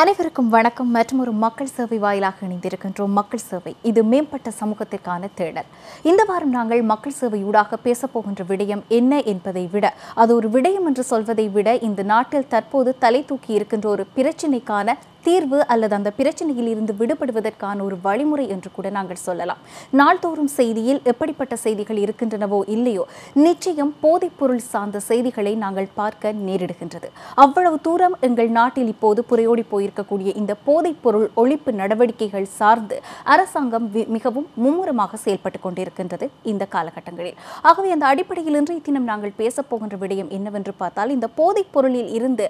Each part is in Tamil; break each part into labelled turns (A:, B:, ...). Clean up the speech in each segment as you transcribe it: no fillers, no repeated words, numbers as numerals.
A: அனைவருக்கும் வணக்கம். மற்றும் ஒரு மக்கள் சேவை வாயிலாக இணைந்திருக்கின்றோம். மக்கள் சேவை இது மேம்பட்ட சமூகத்திற்கான தேடல். இந்த வாரம் நாங்கள் மக்கள் சேவையூடாக பேசப்போகின்ற விடயம் என்ன என்பதை விட, அது ஒரு விடயம் என்று சொல்வதை விட, இந்த நாட்டில் தற்போது தலை தூக்கி இருக்கின்ற ஒரு பிரச்சினைக்கான தீர்வு அல்லது அந்த பிரச்சனையில் இருந்து விடுபடுவதற்கான ஒரு வழிமுறை என்று கூட நாங்கள் சொல்லலாம். நாள்தோறும் செய்தியில் எப்படிப்பட்ட செய்திகள் இருக்கின்றனவோ இல்லையோ, நிச்சயம் போதைப்பொருள் சார்ந்த செய்திகளை நாங்கள் பார்க்க நேரிடுகின்றது. அவ்வளவு தூரம் எங்கள் நாட்டில் இப்போது புரையோடி போயிருக்கக்கூடிய இந்த போதைப்பொருள் ஒழிப்பு நடவடிக்கைகள் சார்ந்து அரசாங்கம் மிகவும் மும்முரமாக செயல்பட்டுக் கொண்டிருக்கின்றது இந்த காலகட்டங்களில். ஆகவே அந்த அடிப்படையில் இன்றைய தினம் நாங்கள் பேசப்போகின்ற விடயம் என்னவென்று பார்த்தால், இந்த போதைப்பொருளில் இருந்து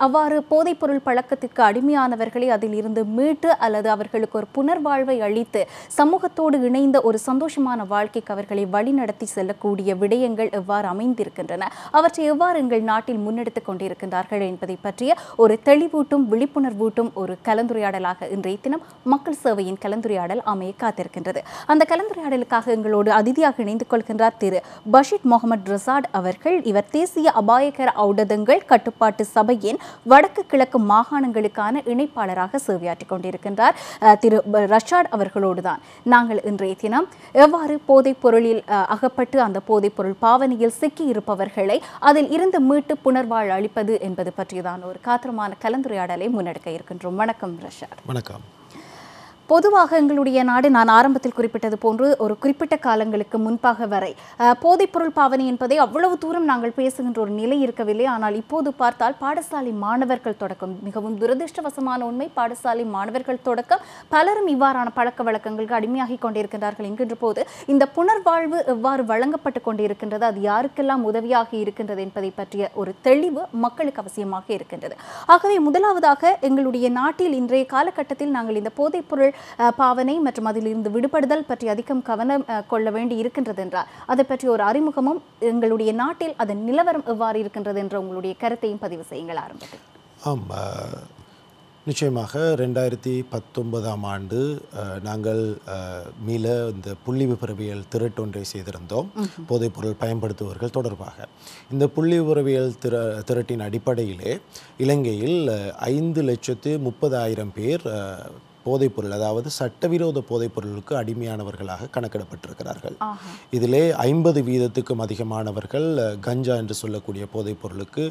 A: அவ்வாறு போதைப்பொருள் பழக்கத்திற்கு அடிமையான அதில் இருந்து மீட்டு அல்லது அவர்களுக்கு ஒரு புனர்வாழ்வை அளித்து சமூகத்தோடு இணைந்த ஒரு சந்தோஷமான வாழ்க்கைக்கு அவர்களை வழிநடத்தி செல்லக்கூடிய விடயங்கள் எவ்வாறு அமைந்திருக்கின்றன, அவற்றை எவ்வாறு எங்கள் நாட்டில் முன்னெடுத்துக் கொண்டிருக்கின்றார்கள் என்பதை பற்றிய ஒரு தெளிவூட்டும் விழிப்புணர்வூட்டும் ஒரு கலந்துரையாடலாக இன்றைய தினம் மக்கள் சேவையின் கலந்துரையாடல் அமைய காத்திருக்கின்றது. அந்த கலந்துரையாடலுக்காக எங்களோடு அதிதியாக இணைந்து கொள்கின்றார் திரு பஷீர் முகமது ரசாட் அவர்கள். இவர் தேசிய அபாயகர ஔடதங்கள் கட்டுப்பாட்டு சபையின் வடக்கு கிழக்கு மாகாணங்களுக்கான இணைப்பாளராக சேவையாற்றிக் கொண்டிருக்கின்றார். திரு ரஷாட் அவர்களோடு தான் நாங்கள் இன்றைய தினம் எவ்வாறு போதைப் பொருளில் அகப்பட்டு அந்த போதைப் பொருள் பாவனையில் சிக்கி இருப்பவர்களை அதில் இருந்து மீட்டு புனர்வாழ் அளிப்பது என்பது பற்றியதான ஒரு காத்திரமான கலந்துரையாடலை முன்னெடுக்க இருக்கின்றோம். வணக்கம் ரஷாட்.
B: வணக்கம்.
A: பொதுவாக எங்களுடைய நாடு, நான் ஆரம்பத்தில் குறிப்பிட்டது போன்று, ஒரு குறிப்பிட்ட காலங்களுக்கு முன்பாக வரை போதைப்பொருள் பாவனை என்பதை அவ்வளவு தூரம் நாங்கள் பேசுகின்ற ஒரு நிலை இருக்கவில்லை. ஆனால் இப்போது பார்த்தால் பாடசாலை மாணவர்கள் தொடக்கம், மிகவும் துரதிருஷ்டவசமான உண்மை, பாடசாலை மாணவர்கள் தொடக்கம் பலரும் இவ்வாறான பழக்க வழக்கங்களுக்கு அடிமையாகி கொண்டிருக்கின்றார்கள் என்கின்ற போது இந்த புனர்வாழ்வு எவ்வாறு வழங்கப்பட்டு கொண்டிருக்கின்றது, அது யாருக்கெல்லாம் உதவியாக இருக்கின்றது என்பதை பற்றிய ஒரு தெளிவு மக்களுக்கு அவசியமாக இருக்கின்றது. ஆகவே முதலாவதாக எங்களுடைய நாட்டில் இன்றைய காலகட்டத்தில் நாங்கள் இந்த போதைப்பொருள் பாவனை மற்றும் அதிலிருந்து விடுபடுதல் பற்றி அதிகம் கவனம் கொள்ள வேண்டி இருக்கின்றது என்றால் அதை பற்றி ஒரு அறிமுகமும், எங்களுடைய நாட்டில் அதன் நிலவரம் எவ்வாறு இருக்கின்றது என்ற உங்களுடைய கருத்தையும் பதிவு செய்யுங்கள் ஆரம்பத்தில்.
B: நிச்சயமாக 2019ஆம் ஆண்டு நாங்கள் மீள இந்த புள்ளி விபரவியல் திரட்டொன்றை செய்திருந்தோம் போதைப்பொருள் பயன்படுத்துபவர்கள் தொடர்பாக. இந்த புள்ளி விபரவியல் திரட்டின் அடிப்படையிலே இலங்கையில் 5,30,000 பேர் போதைப்பொருள், அதாவது சட்டவிரோத போதைப்பொருளுக்கு அடிமையானவர்களாக கணக்கிடப்பட்டிருக்கிறார்கள். இதிலே 50% அதிகமானவர்கள் கஞ்சா என்று சொல்லக்கூடிய போதைப்பொருளுக்கு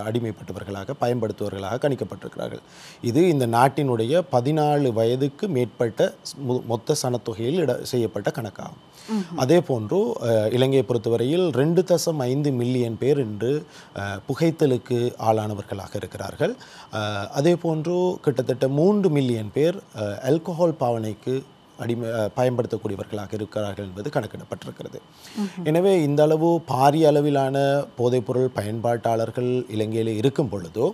B: அடிமைப்பட்டவர்களாக, பயன்படுத்துவர்களாக கணிக்கப்பட்டிருக்கிறார்கள். இது இந்த நாட்டினுடைய 14 வயதுக்கு மேற்பட்ட மொத்த சனத்தொகையில் செய்யப்பட்ட கணக்காகும். அதே போன்று இலங்கையை பொறுத்தவரையில் 2.5 மில்லியன் பேர் இன்று புகைத்தலுக்கு ஆளானவர்களாக இருக்கிறார்கள். அதே போன்று கிட்டத்தட்ட 3 மில்லியன் பேர் ஆல்கஹால் பாவனைக்கு பயன்படுத்தக்கூடியவர்களாக இருக்கிறார்கள் என்பது கணக்கிடப்பட்டிருக்கிறது. எனவே இந்த அளவு பாரிய அளவிலான போதைப்பொருள் பயன்பாட்டாளர்கள் இலங்கையில் இருக்கும் பொழுதோ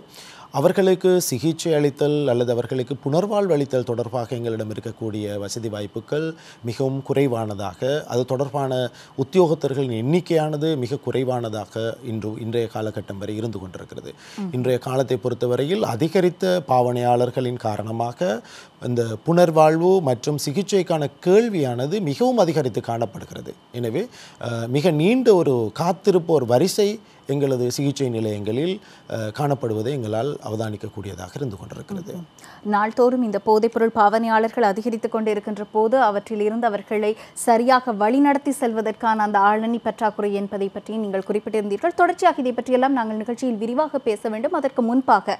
B: அவர்களுக்கு சிகிச்சை அளித்தல் அல்லது அவர்களுக்கு புனர்வாழ்வு அளித்தல் தொடர்பாக எங்களிடம் இருக்கக்கூடிய வசதி வாய்ப்புகள் மிகவும் குறைவானதாக, அது தொடர்பான உத்தியோகத்தர்களின் எண்ணிக்கையானது மிக குறைவானதாக இன்றைய காலகட்டம் வரை இருந்து கொண்டிருக்கிறது. இன்றைய காலத்தை பொறுத்தவரையில் அதிகரித்த பாவனையாளர்களின் காரணமாக இந்த புனர்வாழ்வு மற்றும் சிகிச்சைக்கான கேள்வியானது மிகவும் அதிகரித்து காணப்படுகிறது. எனவே மிக நீண்ட ஒரு காத்திருப்பு, ஒரு வரிசை எங்களது சிகிச்சை நிலையங்களில் காணப்படுவதை எங்களால் அவதானிக்கக்கூடியதாக இருந்து கொண்டிருக்கிறது.
A: நாள்தோறும் இந்த போதைப்பொருள் பாவனையாளர்கள் அதிகரித்துக் கொண்டிருக்கின்ற போது அவற்றில் இருந்து அவர்களை சரியாக வழிநடத்தி செல்வதற்கான அந்த ஆளணி பற்றாக்குறை என்பதை பற்றி நீங்கள் குறிப்பிட்டிருந்தீர்கள். தொடர்ச்சியாக இதை பற்றியெல்லாம் நாங்கள் நிகழ்ச்சியில் விரிவாக பேச வேண்டும். அதற்கு முன்பாக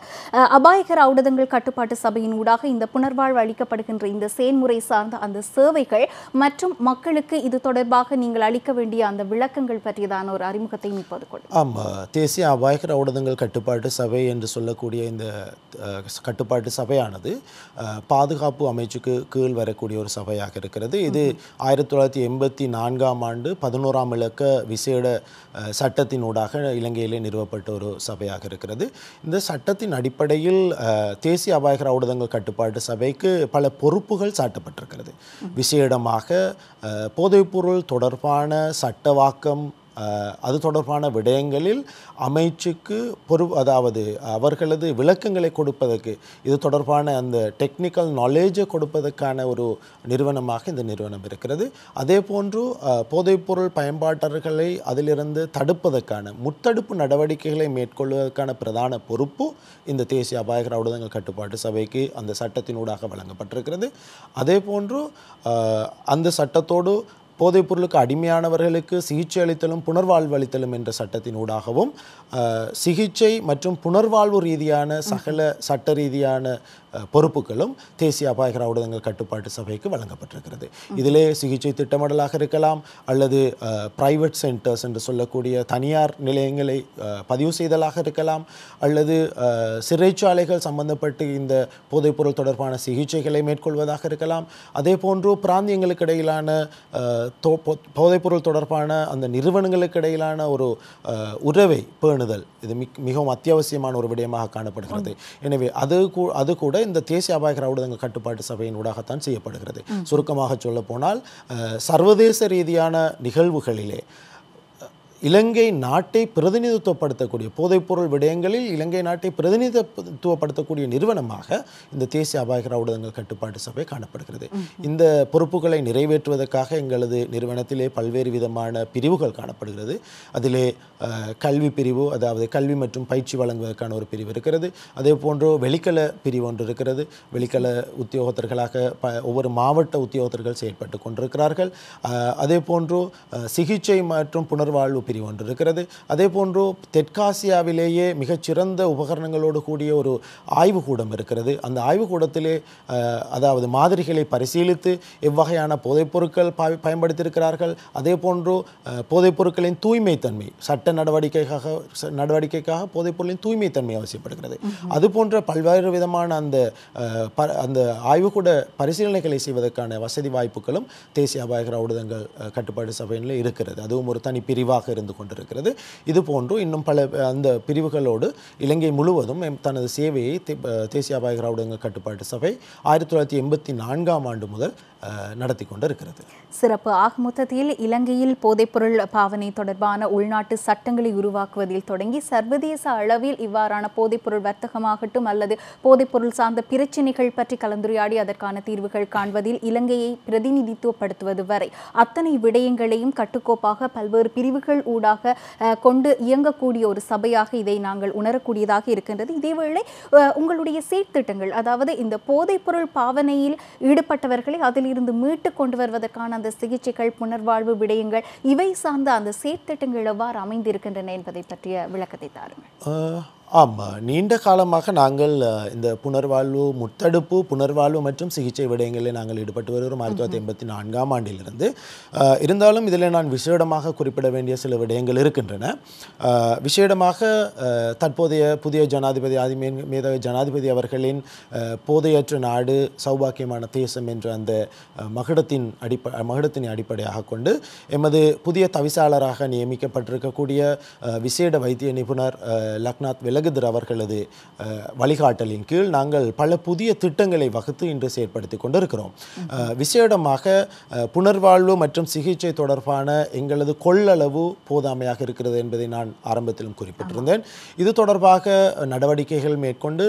A: அபாயகர ஔடதங்கள் கட்டுப்பாட்டு சபையின் ஊடாக இந்த புனர்வாழ்வு அளிக்கப்படுகின்ற இந்த செயல்முறை சார்ந்த அந்த சேவைகள் மற்றும் மக்களுக்கு இது தொடர்பாக நீங்கள் அளிக்க வேண்டிய அந்த விளக்கங்கள் பற்றியதான ஒரு அறிமுகத்தையும் இப்போது கொள்ளுங்கள்.
B: தேசிய அபாயகர ஔடதங்கள் கட்டுப்பாட்டு சபை என்று சொல்லக்கூடிய இந்த கட்டுப்பாட்டு சபையானது பாதுகாப்பு அமைச்சுக்கு கீழ் வரக்கூடிய ஒரு சபையாக இருக்கிறது. இது 1984ஆம் ஆண்டு 11ஆம் இலக்க விசேட சட்டத்தினூடாக இலங்கையிலே நிறுவப்பட்ட ஒரு சபையாக இருக்கிறது. இந்த சட்டத்தின் அடிப்படையில் தேசிய அபாயகர ஔடதங்கள் கட்டுப்பாட்டு சபைக்கு பல பொறுப்புகள் சாட்டப்பட்டிருக்கிறது. விசேடமாக போதைப்பொருள் தொடர்பான சட்டவாக்கம் அது தொடர்பான விடயங்களில் அமைச்சுக்கு அதாவது அவர்களது விளக்கங்களை கொடுப்பதற்கு இது தொடர்பான அந்த டெக்னிக்கல் நாலேஜை கொடுப்பதற்கான ஒரு நிறுவனமாக இந்த நிறுவனம் இருக்கிறது. அதே போன்று போதைப்பொருள் பயன்பாட்டர்களை அதிலிருந்து தடுப்பதற்கான முத்தடுப்பு நடவடிக்கைகளை மேற்கொள்வதற்கான பிரதான பொறுப்பு இந்த தேசிய அபாயகர ஊடகங்கள் கட்டுப்பாட்டு சபைக்கு அந்த சட்டத்தினூடாக வழங்கப்பட்டிருக்கிறது. அதே போன்று அந்த சட்டத்தோடு போதைப்பொருளுக்கு அடிமையானவர்களுக்கு சிகிச்சை அளித்தலும் புனர்வாழ்வு அளித்தலும் என்ற சட்டத்தின் ஊடாகவும் சிகிச்சை மற்றும் புனர்வாழ்வு ரீதியான சகல சட்ட ரீதியான பொறுப்புகளும் தேசிய அபாயகர ஊடகங்கள் கட்டுப்பாட்டு சபைக்கு வழங்கப்பட்டிருக்கிறது. இதிலே சிகிச்சை திட்டமிடலாக இருக்கலாம், அல்லது பிரைவேட் சென்டர்ஸ் என்று சொல்லக்கூடிய தனியார் நிலையங்களை பதிவு செய்தலாக இருக்கலாம், அல்லது சிறைச்சாலைகள் சம்பந்தப்பட்டு இந்த போதைப்பொருள் தொடர்பான சிகிச்சைகளை மேற்கொள்வதாக இருக்கலாம். அதே போன்று பிராந்தியங்களுக்கு இடையிலான போதைப்பொருள் தொடர்பான அந்த நிறுவனங்களுக்கு இடையிலான ஒரு உறவை பேணுதல் இது மிகவும் அத்தியாவசியமான ஒரு விடயமாக காணப்படுகிறது. எனவே அது கூட இந்த தேசிய அபாயகர ஊடகங்கள் கட்டுப்பாட்டு சபையின் ஊடாகத்தான் செய்யப்படுகிறது. சுருக்கமாக சொல்ல போனால் சர்வதேச ரீதியான நிகழ்வுகளிலே இலங்கை நாட்டை பிரதிநிதித்துவப்படுத்தக்கூடிய போதைப்பொருள் விடயங்களில் இலங்கை நாட்டை பிரதிநிதித்துவப்படுத்தக்கூடிய நிறுவனமாக இந்த தேசிய அபாயகர ஊடகங்கள் கட்டுப்பாட்டு சபை காணப்படுகிறது. இந்த பொறுப்புகளை நிறைவேற்றுவதற்காக எங்களது நிறுவனத்திலே பல்வேறு விதமான பிரிவுகள் காணப்படுகிறது. அதிலே கல்வி பிரிவு, அதாவது கல்வி மற்றும் பயிற்சி வழங்குவதற்கான ஒரு பிரிவு இருக்கிறது. அதே போன்று வெளிக்கல பிரிவு ஒன்று இருக்கிறது. வெளிக்கல உத்தியோகத்தர்களாக ஒவ்வொரு மாவட்ட உத்தியோகத்தர்கள் செயல்பட்டு கொண்டிருக்கிறார்கள். அதே போன்று சிகிச்சை மற்றும் புனர்வாழ்வு பிரிவு ஒன்று இருக்கிறது. அதே போன்று தெற்காசியாவிலேயே மிகச்சிறந்த உபகரணங்களோடு கூடிய ஒரு ஆய்வுக்கூடம் இருக்கிறது. அந்த ஆய்வுக்கூடத்திலே அதாவது மாதிரிகளை பரிசீலித்து எவ்வகையான போதைப்பொருட்கள் பயன்படுத்தியிருக்கிறார்கள், அதே போன்று போதைப்பொருட்களின் தூய்மைத்தன்மை சட்ட நடவடிக்கைக்காக போதைப்பொருளின் தூய்மைத்தன்மை அவசியப்படுகிறது. அது போன்ற பல்வேறு விதமான அந்த ஆய்வுக்கூட பரிசீலனைகளை செய்வதற்கான வசதி வாய்ப்புகளும் தேசிய அபாயகர ஊடகங்கள் கட்டுப்பாட்டு சபையில் இருக்கிறது. அதுவும் ஒரு தனி பிரிவாக இருந்து கொண்டிருக்கிறது. இது போன்று இன்னும் பல அந்த பிரிவுகளோடு இலங்கை முழுவதும் தனது சேவையை தேசிய அபாயகர ஊடகங்கள் கட்டுப்பாட்டு சபை 1984 ஆண்டு முதல் நடத்தி கொண்டிருக்கிறது.
A: சிறப்பு. ஆக மொத்தத்தில் இலங்கையில் போதைப்பொருள் பாவனை தொடர்பான உள்நாட்டு சட்டங்களை உருவாக்குவதில் தொடங்கி சர்வதேச அளவில் இவ்வாறான போதைப்பொருள் வர்த்தகமாகட்டும் அல்லது போதைப்பொருள் சார்ந்த பிரச்சினைகள் பற்றி கலந்துரையாடி அதற்கான தீர்வுகள் காண்பதில் இலங்கையை பிரதிநிதித்துவப்படுத்துவது வரை அத்தனை விடயங்களையும் கட்டுக்கோப்பாக பல்வேறு பிரிவுகள் ஊடாக கொண்டு இயங்கக்கூடிய ஒரு சபையாக இதை நாங்கள் உணரக்கூடியதாக இருக்கின்றது. இதேவேளை உங்களுடைய சீர்திட்டங்கள், அதாவது இந்த போதைப்பொருள் பாவனையில் ஈடுபட்டவர்களை அதில் இருந்து மீட்டு கொண்டு வருவதற்கான அந்த சிகிச்சைகள், புனர்வாழ்வு விடயங்கள், இவை சார்ந்த அந்த சீர்திட்டங்கள் எவ்வாறு அமைந்திருக்கின்றன என்பதை பற்றிய விளக்கத்தை தாருங்கள்.
B: ஆமாம், நீண்ட காலமாக நாங்கள் இந்த புனர்வாழ்வு, முத்தடுப்பு, புனர்வாழ்வு மற்றும் சிகிச்சை விடயங்களில் நாங்கள் ஈடுபட்டு வருகிறோம் 1984 ஆண்டிலிருந்து. இருந்தாலும் இதில் நான் விசேடமாக குறிப்பிட வேண்டிய சில விடயங்கள் இருக்கின்றன. விசேடமாக தற்போதைய புதிய ஜனாதிபதி மேதகு ஜனாதிபதி அவர்களின் போதையற்ற நாடு சௌபாக்கியமான தேசம் என்ற அந்த மகுடத்தினை அடிப்படையாக கொண்டு எமது புதிய தவிசாளராக நியமிக்கப்பட்டிருக்கக்கூடிய விசேட வைத்திய நிபுணர் லக்நாத் வெலகுதர் அவர்களது வழிகாட்டலின் கீழ் நாங்கள் பல புதிய திட்டங்களை வகுத்து இன்று செயற்படுத்தி கொண்டிருக்கிறோம். விசேடமாக புனர்வாழ்வு மற்றும் சிகிச்சை தொடர்பான எங்களது கொள்ளளவு போதாமையாக இருக்கிறது என்பதை நான் ஆரம்பத்திலும் குறிப்பிட்டிருந்தேன். இது தொடர்பாக நடவடிக்கைகள் மேற்கொண்டு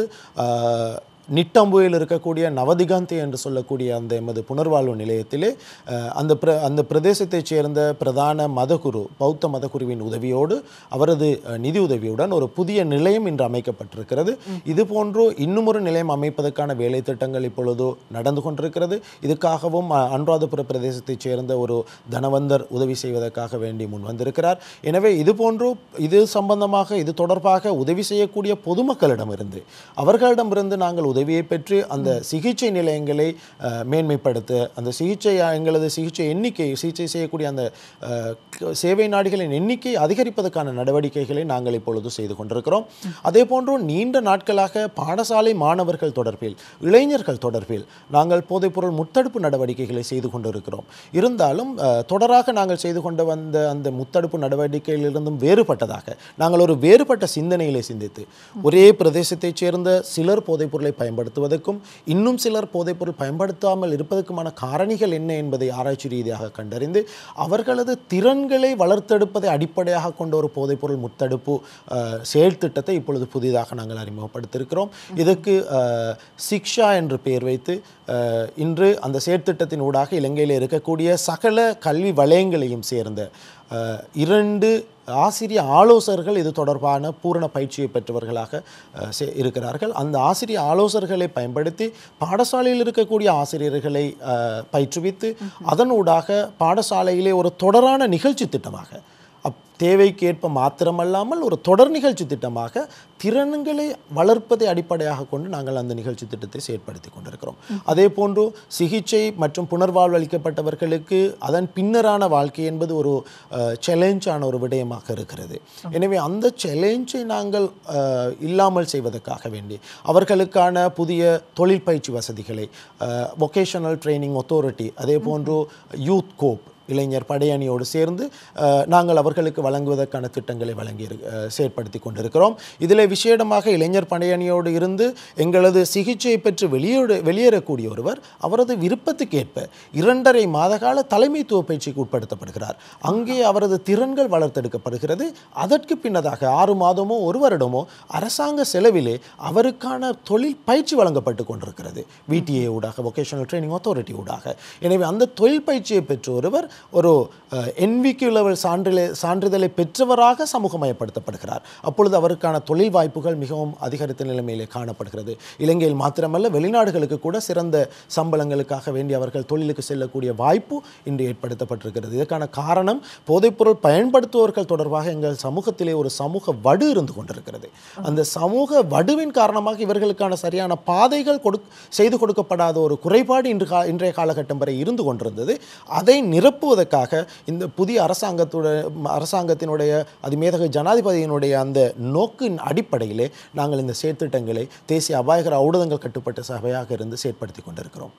B: நிட்டம்புவில் இருக்கக்கூடிய நவதிகாந்தி என்று சொல்லக்கூடிய அந்த எமது புனர்வாழ்வு நிலையத்திலே அந்த பிரதேசத்தைச் சேர்ந்த பிரதான மதகுரு, பௌத்த மதகுருவின் உதவியோடு அவரது நிதி உதவியுடன் ஒரு புதிய நிலையம் இன்று அமைக்கப்பட்டிருக்கிறது. இதுபோன்று இன்னும் ஒரு நிலையம் அமைப்பதற்கான வேலை திட்டங்கள் இப்பொழுது நடந்து கொண்டிருக்கிறது. இதுக்காகவும் அனுராதபுர பிரதேசத்தைச் சேர்ந்த ஒரு தனவந்தர் உதவி செய்வதற்காக வேண்டி முன் வந்திருக்கிறார். எனவே இது சம்பந்தமாக இது தொடர்பாக உதவி செய்யக்கூடிய பொதுமக்களிடமிருந்து அவர்களிடமிருந்து நாங்கள் உதவியை பெற்று அந்த சிகிச்சை நிலையங்களை மேன்மைப்படுத்த, அந்த எங்களது சிகிச்சை செய்யக்கூடிய அந்த சேவை நாடுகளின் எண்ணிக்கை அதிகரிப்பதற்கான நடவடிக்கைகளை நாங்கள் இப்பொழுது செய்து கொண்டிருக்கிறோம். அதே போன்று நீண்ட நாட்களாக பாடசாலை மாணவர்கள் தொடர்பில், இளைஞர்கள் தொடர்பில் நாங்கள் போதைப்பொருள் முத்தடுப்பு நடவடிக்கைகளை செய்து கொண்டிருக்கிறோம். இருந்தாலும் தொடராக நாங்கள் செய்து கொண்டு வந்த அந்த முத்தடுப்பு நடவடிக்கையிலிருந்தும் வேறுபட்டதாக நாங்கள் ஒரு வேறுபட்ட சிந்தனைகளை சிந்தித்து ஒரே பிரதேசத்தைச் சேர்ந்த சிலர் போதைப்பொருளை பயன்படுத்துவதற்கும் இன்னும் சிலர் போதைப்பொருள் பயன்படுத்தாமல் இருப்பதற்குமான காரணிகள் என்ன என்பதை ஆராய்ச்சி ரீதியாக கண்டறிந்து அவர்களது திறன்களை வளர்த்தெடுப்பதை அடிப்படையாக கொண்ட ஒரு போதைப்பொருள் முத்தடுப்பு செயல் திட்டத்தை இப்பொழுது புதிதாக நாங்கள் அறிமுகப்படுத்தியிருக்கிறோம். இதற்கு சிக்ஷா என்று பெயர் வைத்து இன்று அந்த செயற்திட்டத்தின் ஊடாக இலங்கையில் இருக்கக்கூடிய சகல கல்வி வலயங்களையும் சேர்ந்த 2 ஆசிரியர் ஆலோசகர்கள் இது தொடர்பான பூரண பயிற்சியை பெற்றவர்களாக இருக்கிறார்கள். அந்த ஆசிரியர் ஆலோசகர்களை பயன்படுத்தி பாடசாலையில் இருக்கக்கூடிய ஆசிரியர்களை பயிற்றுவித்து அதனூடாக பாடசாலையிலே ஒரு தொடரான நிகழ்ச்சி திட்டமாக தேவைக்கேற்ப மாத்திரமல்லாமல் ஒரு தொடர் நிகழ்ச்சி திட்டமாக திறன்களை வளர்ப்பதை அடிப்படையாக கொண்டு நாங்கள் அந்த நிகழ்ச்சி திட்டத்தை செயற்படுத்தி கொண்டிருக்கிறோம். அதே போன்று சிகிச்சை மற்றும் புனர்வாழ்வு அளிக்கப்பட்டவர்களுக்கு அதன் பின்னரான வாழ்க்கை என்பது ஒரு சேலஞ்சான ஒரு விடயமாக இருக்கிறது. எனவே அந்த சேலஞ்சை நாங்கள் இல்லாமல் செய்வதற்காக வேண்டி அவர்களுக்கான புதிய தொழில் பயிற்சி வசதிகளை வொகேஷனல் ட்ரைனிங் அத்தாரிட்டி அதே போன்று யூத் கோப் இளைஞர் படையணியோடு சேர்ந்து நாங்கள் அவர்களுக்கு வழங்குவதற்கான திட்டங்களை வழங்கி செயற்படுத்தி கொண்டிருக்கிறோம். இதில் விசேடமாக இளைஞர் படையணியோடு இருந்து எங்களது சிகிச்சையை பெற்று வெளியேறக்கூடிய ஒருவர் அவரது விருப்பத்துக்கேற்ப 2.5 மாத கால தலைமைத்துவ பயிற்சிக்கு உட்படுத்தப்படுகிறார். அங்கே அவரது திறன்கள் வளர்த்தெடுக்கப்படுகிறது. அதற்கு பின்னதாக 6 மாதமோ 1 வருடமோ அரசாங்க செலவிலே அவருக்கான தொழில் பயிற்சி வழங்கப்பட்டு கொண்டிருக்கிறது VTA ஊடாக, வொகேஷனல் ட்ரைனிங் அத்தாரிட்டி ஊடாக. எனவே அந்த தொழில் பயிற்சியை பெற்ற ஒருவர் ஒரு NVQ லெவல் சான்றிதழை பெற்றவராக சமூகமயப்படுத்தப்படுகிறார். அப்பொழுது அவருக்கான தொழில் வாய்ப்புகள் மிகவும் அதிகரித்த நிலைமையிலே காணப்படுகிறது. இலங்கையில் மாத்திரமல்ல வெளிநாடுகளுக்கு கூட சிறந்த சம்பளங்களுக்காக வேண்டி அவர்கள் தொழிலுக்கு செல்லக்கூடிய வாய்ப்பு இன்று ஏற்படுத்தப்பட்டிருக்கிறது. இதற்கான காரணம் போதைப்பொருள் பயன்படுத்துபவர்கள் தொடர்பாக எங்கள் சமூகத்திலே ஒரு சமூக வடு இருந்து கொண்டிருக்கிறது. அந்த சமூக வடுவின் காரணமாக இவர்களுக்கான சரியான பாதைகள் செய்து கொடுக்கப்படாத ஒரு குறைபாடு இன்றைய காலகட்டம் வரை இருந்து கொண்டிருந்தது. அதை நிரப்புவதற்காக இந்த புதிய அரசாங்கத்தினுடைய அதிமேதக ஜனாதிபதியினுடைய அந்த நோக்கின் அடிப்படையிலே நாங்கள் இந்த செயற்திட்டங்களை தேசிய அபாயகர ஊடகங்கள் கட்டுப்பட்ட சபையாக இருந்து செயற்படுத்தி கொண்டிருக்கிறோம்.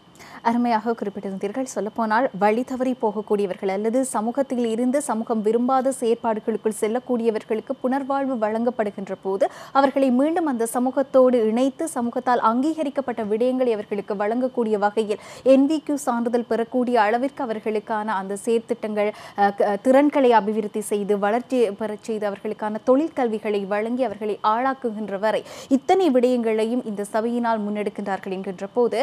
A: அருமையாக குறிப்பிட்டிருந்தீர்கள். சொல்லப்போனால் வழி தவறி போகக்கூடியவர்கள் அல்லது சமூகத்தில் இருந்து சமூகம் விரும்பாத செயற்பாடுகளுக்குள் செல்லக்கூடியவர்களுக்கு புனர்வாழ்வு வழங்கப்படுகின்ற போது அவர்களை மீண்டும் அந்த சமூகத்தோடு இணைத்து சமூகத்தால் அங்கீகரிக்கப்பட்ட விடயங்களை அவர்களுக்கு வழங்கக்கூடிய வகையில் NVQ சான்றிதழ் பெறக்கூடிய அளவிற்கு அவர்களுக்கான அந்த செயற்திட்டங்கள் திறன்களை அபிவிருத்தி செய்து வளர்ச்சி பெறச் செய்து அவர்களுக்கான தொழிற்கல்விகளை வழங்கி அவர்களை ஆளாக்குகின்ற வரை இத்தனை விடயங்களையும் இந்த சபையினால் முன்னெடுக்கின்றார்கள் என்கின்ற போது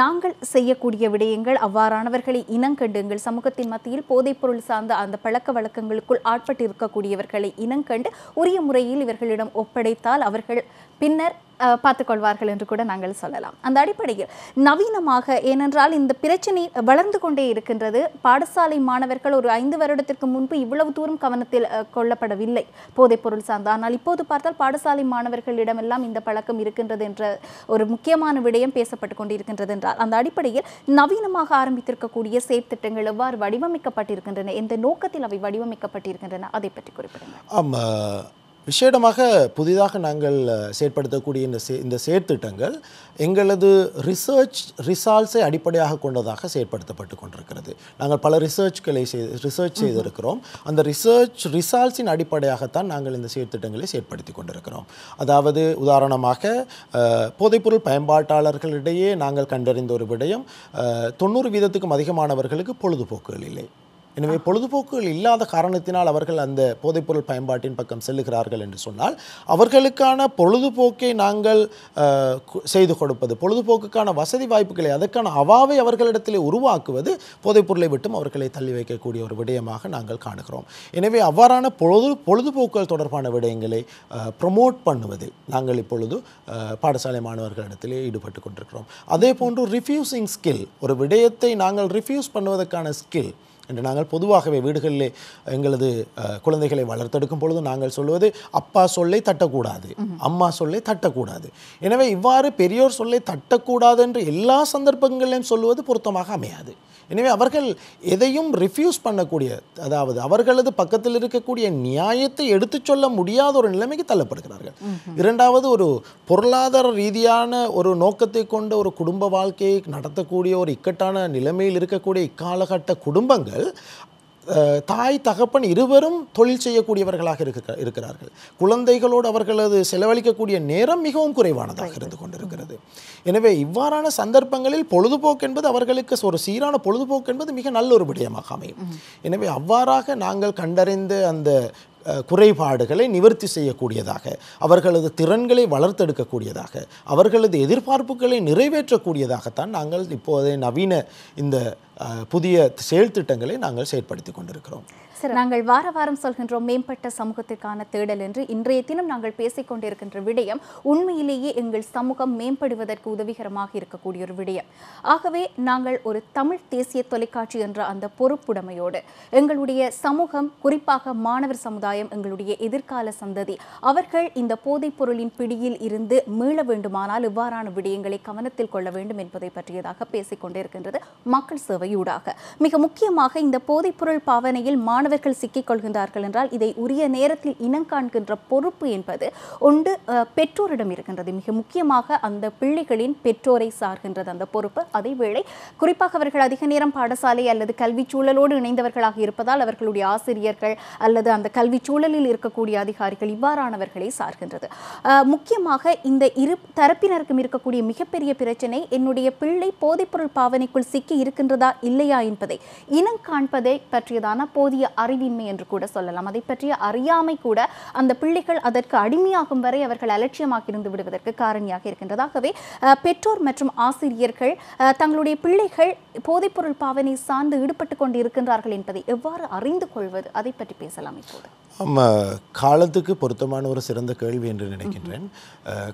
A: நாங்கள் செய்யக்கூடிய விடயங்கள் அவ்வாறானவர்களை இனங்கண்டு எங்கள் சமூகத்தின் மத்தியில் போதைப்பொருள் சார்ந்த அந்த பழக்க வழக்கங்களுக்குள் ஆட்பட்டு இருக்கக்கூடியவர்களை இனங்கண்டு உரிய முறையில் இவர்களிடம் ஒப்படைத்தால் அவர்கள் பின்னர் பார்த்துக்கொள்வார்கள் என்று கூட நாங்கள் சொல்லலாம். அந்த அடிப்படையில் நவீனமாக, ஏனென்றால் இந்த பிரச்சனை வளர்ந்து கொண்டே இருக்கின்றது. பாடசாலை மாணவர்கள் ஒரு 5 வருடத்திற்கு முன்பு இவ்வளவு தூரம் கவனத்தில் கொள்ளப்படவில்லை போதைப்பொருள் சார்ந்து. ஆனால் இப்போது பார்த்தால் பாடசாலை மாணவர்களிடமெல்லாம் இந்த பழக்கம் இருக்கின்றது என்ற ஒரு முக்கியமான விடயம் பேசப்பட்டு கொண்டிருக்கின்றது என்றால் அந்த அடிப்படையில் நவீனமாக ஆரம்பித்திருக்கக்கூடிய செயற்திட்டங்கள் எவ்வாறு வடிவமைக்கப்பட்டிருக்கின்றன, எந்த நோக்கத்தில் அவை வடிவமைக்கப்பட்டிருக்கின்றன, அதை பற்றி குறிப்பிடுங்கள்.
B: விசேடமாக புதிதாக நாங்கள் செயற்படுத்தக்கூடிய இந்த செயற்திட்டங்கள் எங்களது ரிசர்ச்சை அடிப்படையாக கொண்டதாக செயற்படுத்தப்பட்டு கொண்டிருக்கிறது. நாங்கள் பல ரிசர்ச் செய்திருக்கிறோம். அந்த ரிசல்ட்ஸின் அடிப்படையாகத்தான் நாங்கள் இந்த செயற்திட்டங்களை செயற்படுத்தி கொண்டிருக்கிறோம். அதாவது உதாரணமாக போதைப்பொருள் பயன்பாட்டாளர்களிடையே நாங்கள் கண்டறிந்த ஒரு விடயம் 90% அதிகமானவர்களுக்கு பொழுதுபோக்குகள் இல்லை. எனவே பொழுதுபோக்குகள் இல்லாத காரணத்தினால் அவர்கள் அந்த போதைப்பொருள் பயன்பாட்டின் பக்கம் செல்லுகிறார்கள் என்று சொன்னால் அவர்களுக்கான பொழுதுபோக்கை நாங்கள் செய்து கொடுப்பது, பொழுதுபோக்குக்கான வசதி வாய்ப்புகளை அதற்கான அவாவை அவர்களிடத்திலே உருவாக்குவது போதைப்பொருளை விட்டும் அவர்களை தள்ளி வைக்கக்கூடிய ஒரு விடயமாக நாங்கள் காணுகிறோம். எனவே அவ்வாறான பொழுதுபோக்குகள் தொடர்பான விடயங்களை ப்ரொமோட் பண்ணுவதில் நாங்கள் இப்பொழுது பாடசாலை மாணவர்களிடத்திலே ஈடுபட்டு கொண்டிருக்கிறோம். அதே போன்று ரிஃப்யூசிங் ஸ்கில், ஒரு விடயத்தை நாங்கள் ரிஃப்யூஸ் பண்ணுவதற்கான ஸ்கில் என்று நாங்கள் பொதுவாகவே வீடுகளிலே எங்களது குழந்தைகளை வளர்த்தெடுக்கும் பொழுது நாங்கள் சொல்வது அப்பா சொல்லை தட்டக்கூடாது, அம்மா சொல்லை தட்டக்கூடாது. எனவே இவ்வாறு பெரியோர் சொல்லை தட்டக்கூடாது என்று எல்லா சந்தர்ப்பங்களிலும் சொல்வது பொருத்தமாக அமையாது. எனவே அவர்கள் எதையும் ரிஃப்யூஸ் பண்ணக்கூடிய, அதாவது அவர்களது பக்கத்தில் இருக்கக்கூடிய நியாயத்தை எடுத்துச் சொல்ல முடியாத ஒரு நிலைமைக்கு தள்ளப்படுகிறார்கள். இரண்டாவது, ஒரு பொருளாதார ரீதியான ஒரு நோக்கத்தை கொண்ட ஒரு குடும்ப வாழ்க்கையை நடத்தக்கூடிய ஒரு இக்கட்டான நிலைமையில் இருக்கக்கூடிய இக்காலகட்ட குடும்பங்கள் தாய் தகப்பன் இருவரும் தொழில் செய்யக்கூடியவர்களாக இருக்கிறார்கள். குழந்தைகளோடு அவர்களது செலவழிக்கக்கூடிய நேரம் மிகவும் குறைவானதாக இருந்து கொண்டிருக்கிறது. எனவே இவ்வாறான சந்தர்ப்பங்களில் பொழுதுபோக்கு என்பது அவர்களுக்கு ஒரு சீரான பொழுதுபோக்கு என்பது மிக நல்ல ஒரு விடயமாக அமையும். எனவே அவ்வாறாக நாங்கள் கண்டறிந்த அந்த குறைபாடுகளை நிவர்த்தி செய்யக்கூடியதாக, அவர்களது திறன்களை வளர்த்தெடுக்கக்கூடியதாக, அவர்களது எதிர்பார்ப்புகளை நிறைவேற்றக்கூடியதாகத்தான் நாங்கள் இப்போதைய நவீன இந்த புதிய செயல் திட்டங்களை நாங்கள் செயற்படுத்தி கொண்டிருக்கிறோம்.
A: நாங்கள் வார வாரம் சொல்கின்றோம் மேம்பட்ட சமூகத்திற்கான தேடல் என்று. இன்றைய தினம் நாங்கள் பேசிக்கொண்டிருக்கின்ற விடயம் உண்மையிலேயே எங்கள் சமூகம் மேம்படுவதற்கு உதவிகரமாக இருக்கக்கூடிய ஒரு விடயம். ஆகவே நாங்கள் ஒரு தமிழ் தேசிய தொலைக்காட்சி என்ற அந்த பொறுப்புடைமையோடு எங்களுடைய சமூகம், குறிப்பாக மாணவர் சமுதாயம், எங்களுடைய எதிர்கால சந்ததி, அவர்கள் இந்த போதைப் பொருளின் பிடியில் இருந்து மீள வேண்டுமானால் இவ்வாறான விடயங்களை கவனத்தில் கொள்ள வேண்டும் என்பதை பற்றியதாக பேசிக்கொண்டிருக்கின்றது மக்கள் சேவையூடாக. மிக முக்கியமாக இந்த போதைப்பொருள் பாவனையில் மாணவர்கள் சிக்கிக் கொள்கின்றார்கள் என்றால் இதை உரிய நேரத்தில் இனங்காண்கின்ற பொறுப்பு என்பது ஒன்று பெற்றோரிடம் இருக்கின்றது. மிக முக்கியமாக அந்த பிள்ளைகளின் பெற்றோரை சார்கின்றது அந்த பொறுப்பு. அதேவேளை குறிப்பாக அவர்கள் அதிக நேரம் பாடசாலை அல்லது கல்வி சூழலோடு இணைந்தவர்களாக இருப்பதால் அவர்களுடைய ஆசிரியர்கள் அல்லது அந்த கல்வி சூழலில் இருக்கக்கூடிய அதிகாரிகள் இவ்வாறானவர்களை சார்கின்றது. முக்கியமாக இந்த இரு தரப்பினருக்கும் இருக்கக்கூடிய மிகப்பெரிய பிரச்சனை, என்னுடைய பிள்ளை போதைப்பொருள் பாவனைக்குள் சிக்கி இருக்கின்றதா இல்லையா என்பதை இனங்காண்பதை பற்றியதான போதிய அறிவின்மை என்று கூட சொல்லலாம். அதை பற்றிய அறியாமை கூட அந்த பிள்ளைகள் அதற்கு அடிமையாகும் வரை அவர்கள் அலட்சியமாக இருந்து விடுவதற்கு காரணியாக இருக்கின்றது. ஆகவே பெற்றோர் மற்றும் ஆசிரியர்கள் தங்களுடைய பிள்ளைகள் போதைப்பொருள் பாவனை சார்ந்து ஈடுபட்டு கொண்டு இருக்கின்றார்கள் என்பதை எவ்வாறு அறிந்து கொள்வது, அதை பற்றி பேசலாம் இப்போது.
B: காலத்துக்கு பொருத்தமான ஒரு சிறந்த கேள்வி என்று நினைக்கின்றேன்.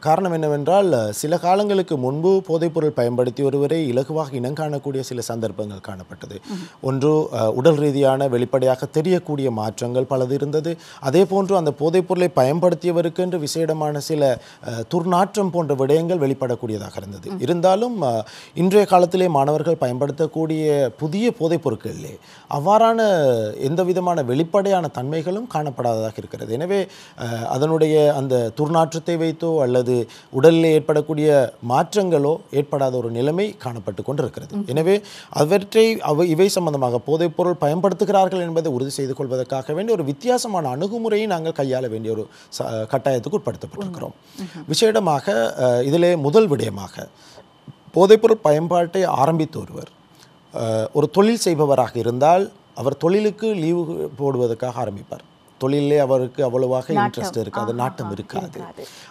B: காரணம் என்னவென்றால், சில காலங்களுக்கு முன்பு போதைப்பொருள் பயன்படுத்தி ஒருவரை இலகுவாக இனங்காணக்கூடிய சில சந்தர்ப்பங்கள் காணப்பட்டது. ஒன்று, உடல் ரீதியான வெளிப்படையாக தெரியக்கூடிய மாற்றங்கள் பலது இருந்தது. அதே போன்று அந்த போதைப்பொருளை பயன்படுத்தியவருக்கு என்று விசேடமான சில துர்நாற்றம் போன்ற விடயங்கள் வெளிப்படக்கூடியதாக இருந்தது. இருந்தாலும் இன்றைய காலத்திலே மாணவர்கள் பயன்படுத்தக்கூடிய புதிய போதைப் பொருட்களிலே அவ்வாறான எந்த விதமான வெளிப்படையான தன்மைகளும் காணப்படாததாக இருக்கிறது. எனவே அதனுடைய அந்த துர்நாற்றத்தை வைத்தோ அல்லது உடலில் ஏற்படக்கூடிய மாற்றங்களோ ஏற்படாத ஒரு நிலைமை காணப்பட்டு கொண்டிருக்கிறது. எனவே அவற்றை இவை சம்பந்தமாக போதைப்பொருள் பயன்படுத்துகிறார்கள் என்பதை உறுதி செய்து கொள்வதற்காக வேண்டிய ஒரு வித்தியாசமான அணுகுமுறையை நாங்கள் கையாள வேண்டிய ஒரு கட்டாயத்துக்கு உட்படுத்தப்பட்டிருக்கிறோம். விசேடமாக இதிலே முதல் விடயமாக, போதைப்பொருள் பயன்பாட்டை ஆரம்பித்த ஒருவர் ஒரு தொழில் செய்பவராக இருந்தால் அவர் தொழிலுக்கு லீவு போடுவதற்காக ஆரம்பிப்பார். தொழிலே அவருக்கு அவ்வளவாக இன்ட்ரெஸ்ட் இருக்காது, நாட்டம் இருக்காது.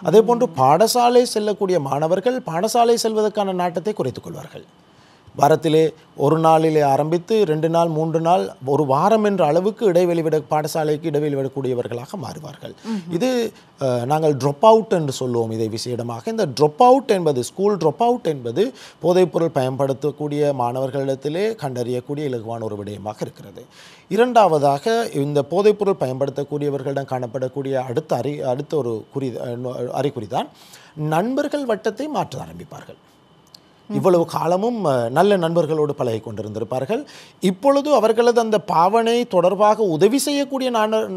B: அதே போன்று பாடசாலை செல்லக்கூடிய மாணவர்கள் பாடசாலை செல்வதற்கான நாட்டத்தை குறைத்துக் கொள்வார்கள். வாரத்திலே ஒரு நாளிலே ஆரம்பித்து 2 நாள் 3 நாள் ஒரு வாரம் என்ற அளவுக்கு பாடசாலைக்கு இடைவெளி விடக்கூடியவர்களாக மாறுவார்கள். இது நாங்கள் ட்ராப் அவுட் என்று சொல்லுவோம். இதை விசேடமாக இந்த ட்ராப் அவுட் என்பது, ஸ்கூல் ட்ராப் அவுட் என்பது போதைப்பொருள் பயன்படுத்தக்கூடிய மாணவர்களிடத்திலே கண்டறியக்கூடிய இலகுவான ஒரு விடயமாக இருக்கிறது. இரண்டாவதாக, இந்த போதைப்பொருள் பயன்படுத்தக்கூடியவர்களிடம் காணப்படக்கூடிய அடுத்த ஒரு அறிகுறிதான், நண்பர்கள் வட்டத்தை மாற்ற ஆரம்பிப்பார்கள். இவ்வளவு காலமும் நல்ல நண்பர்களோடு பழகி கொண்டிருந்திருப்பார்கள். இப்பொழுது அவர்களது அந்த பாவனை தொடர்பாக உதவி செய்யக்கூடிய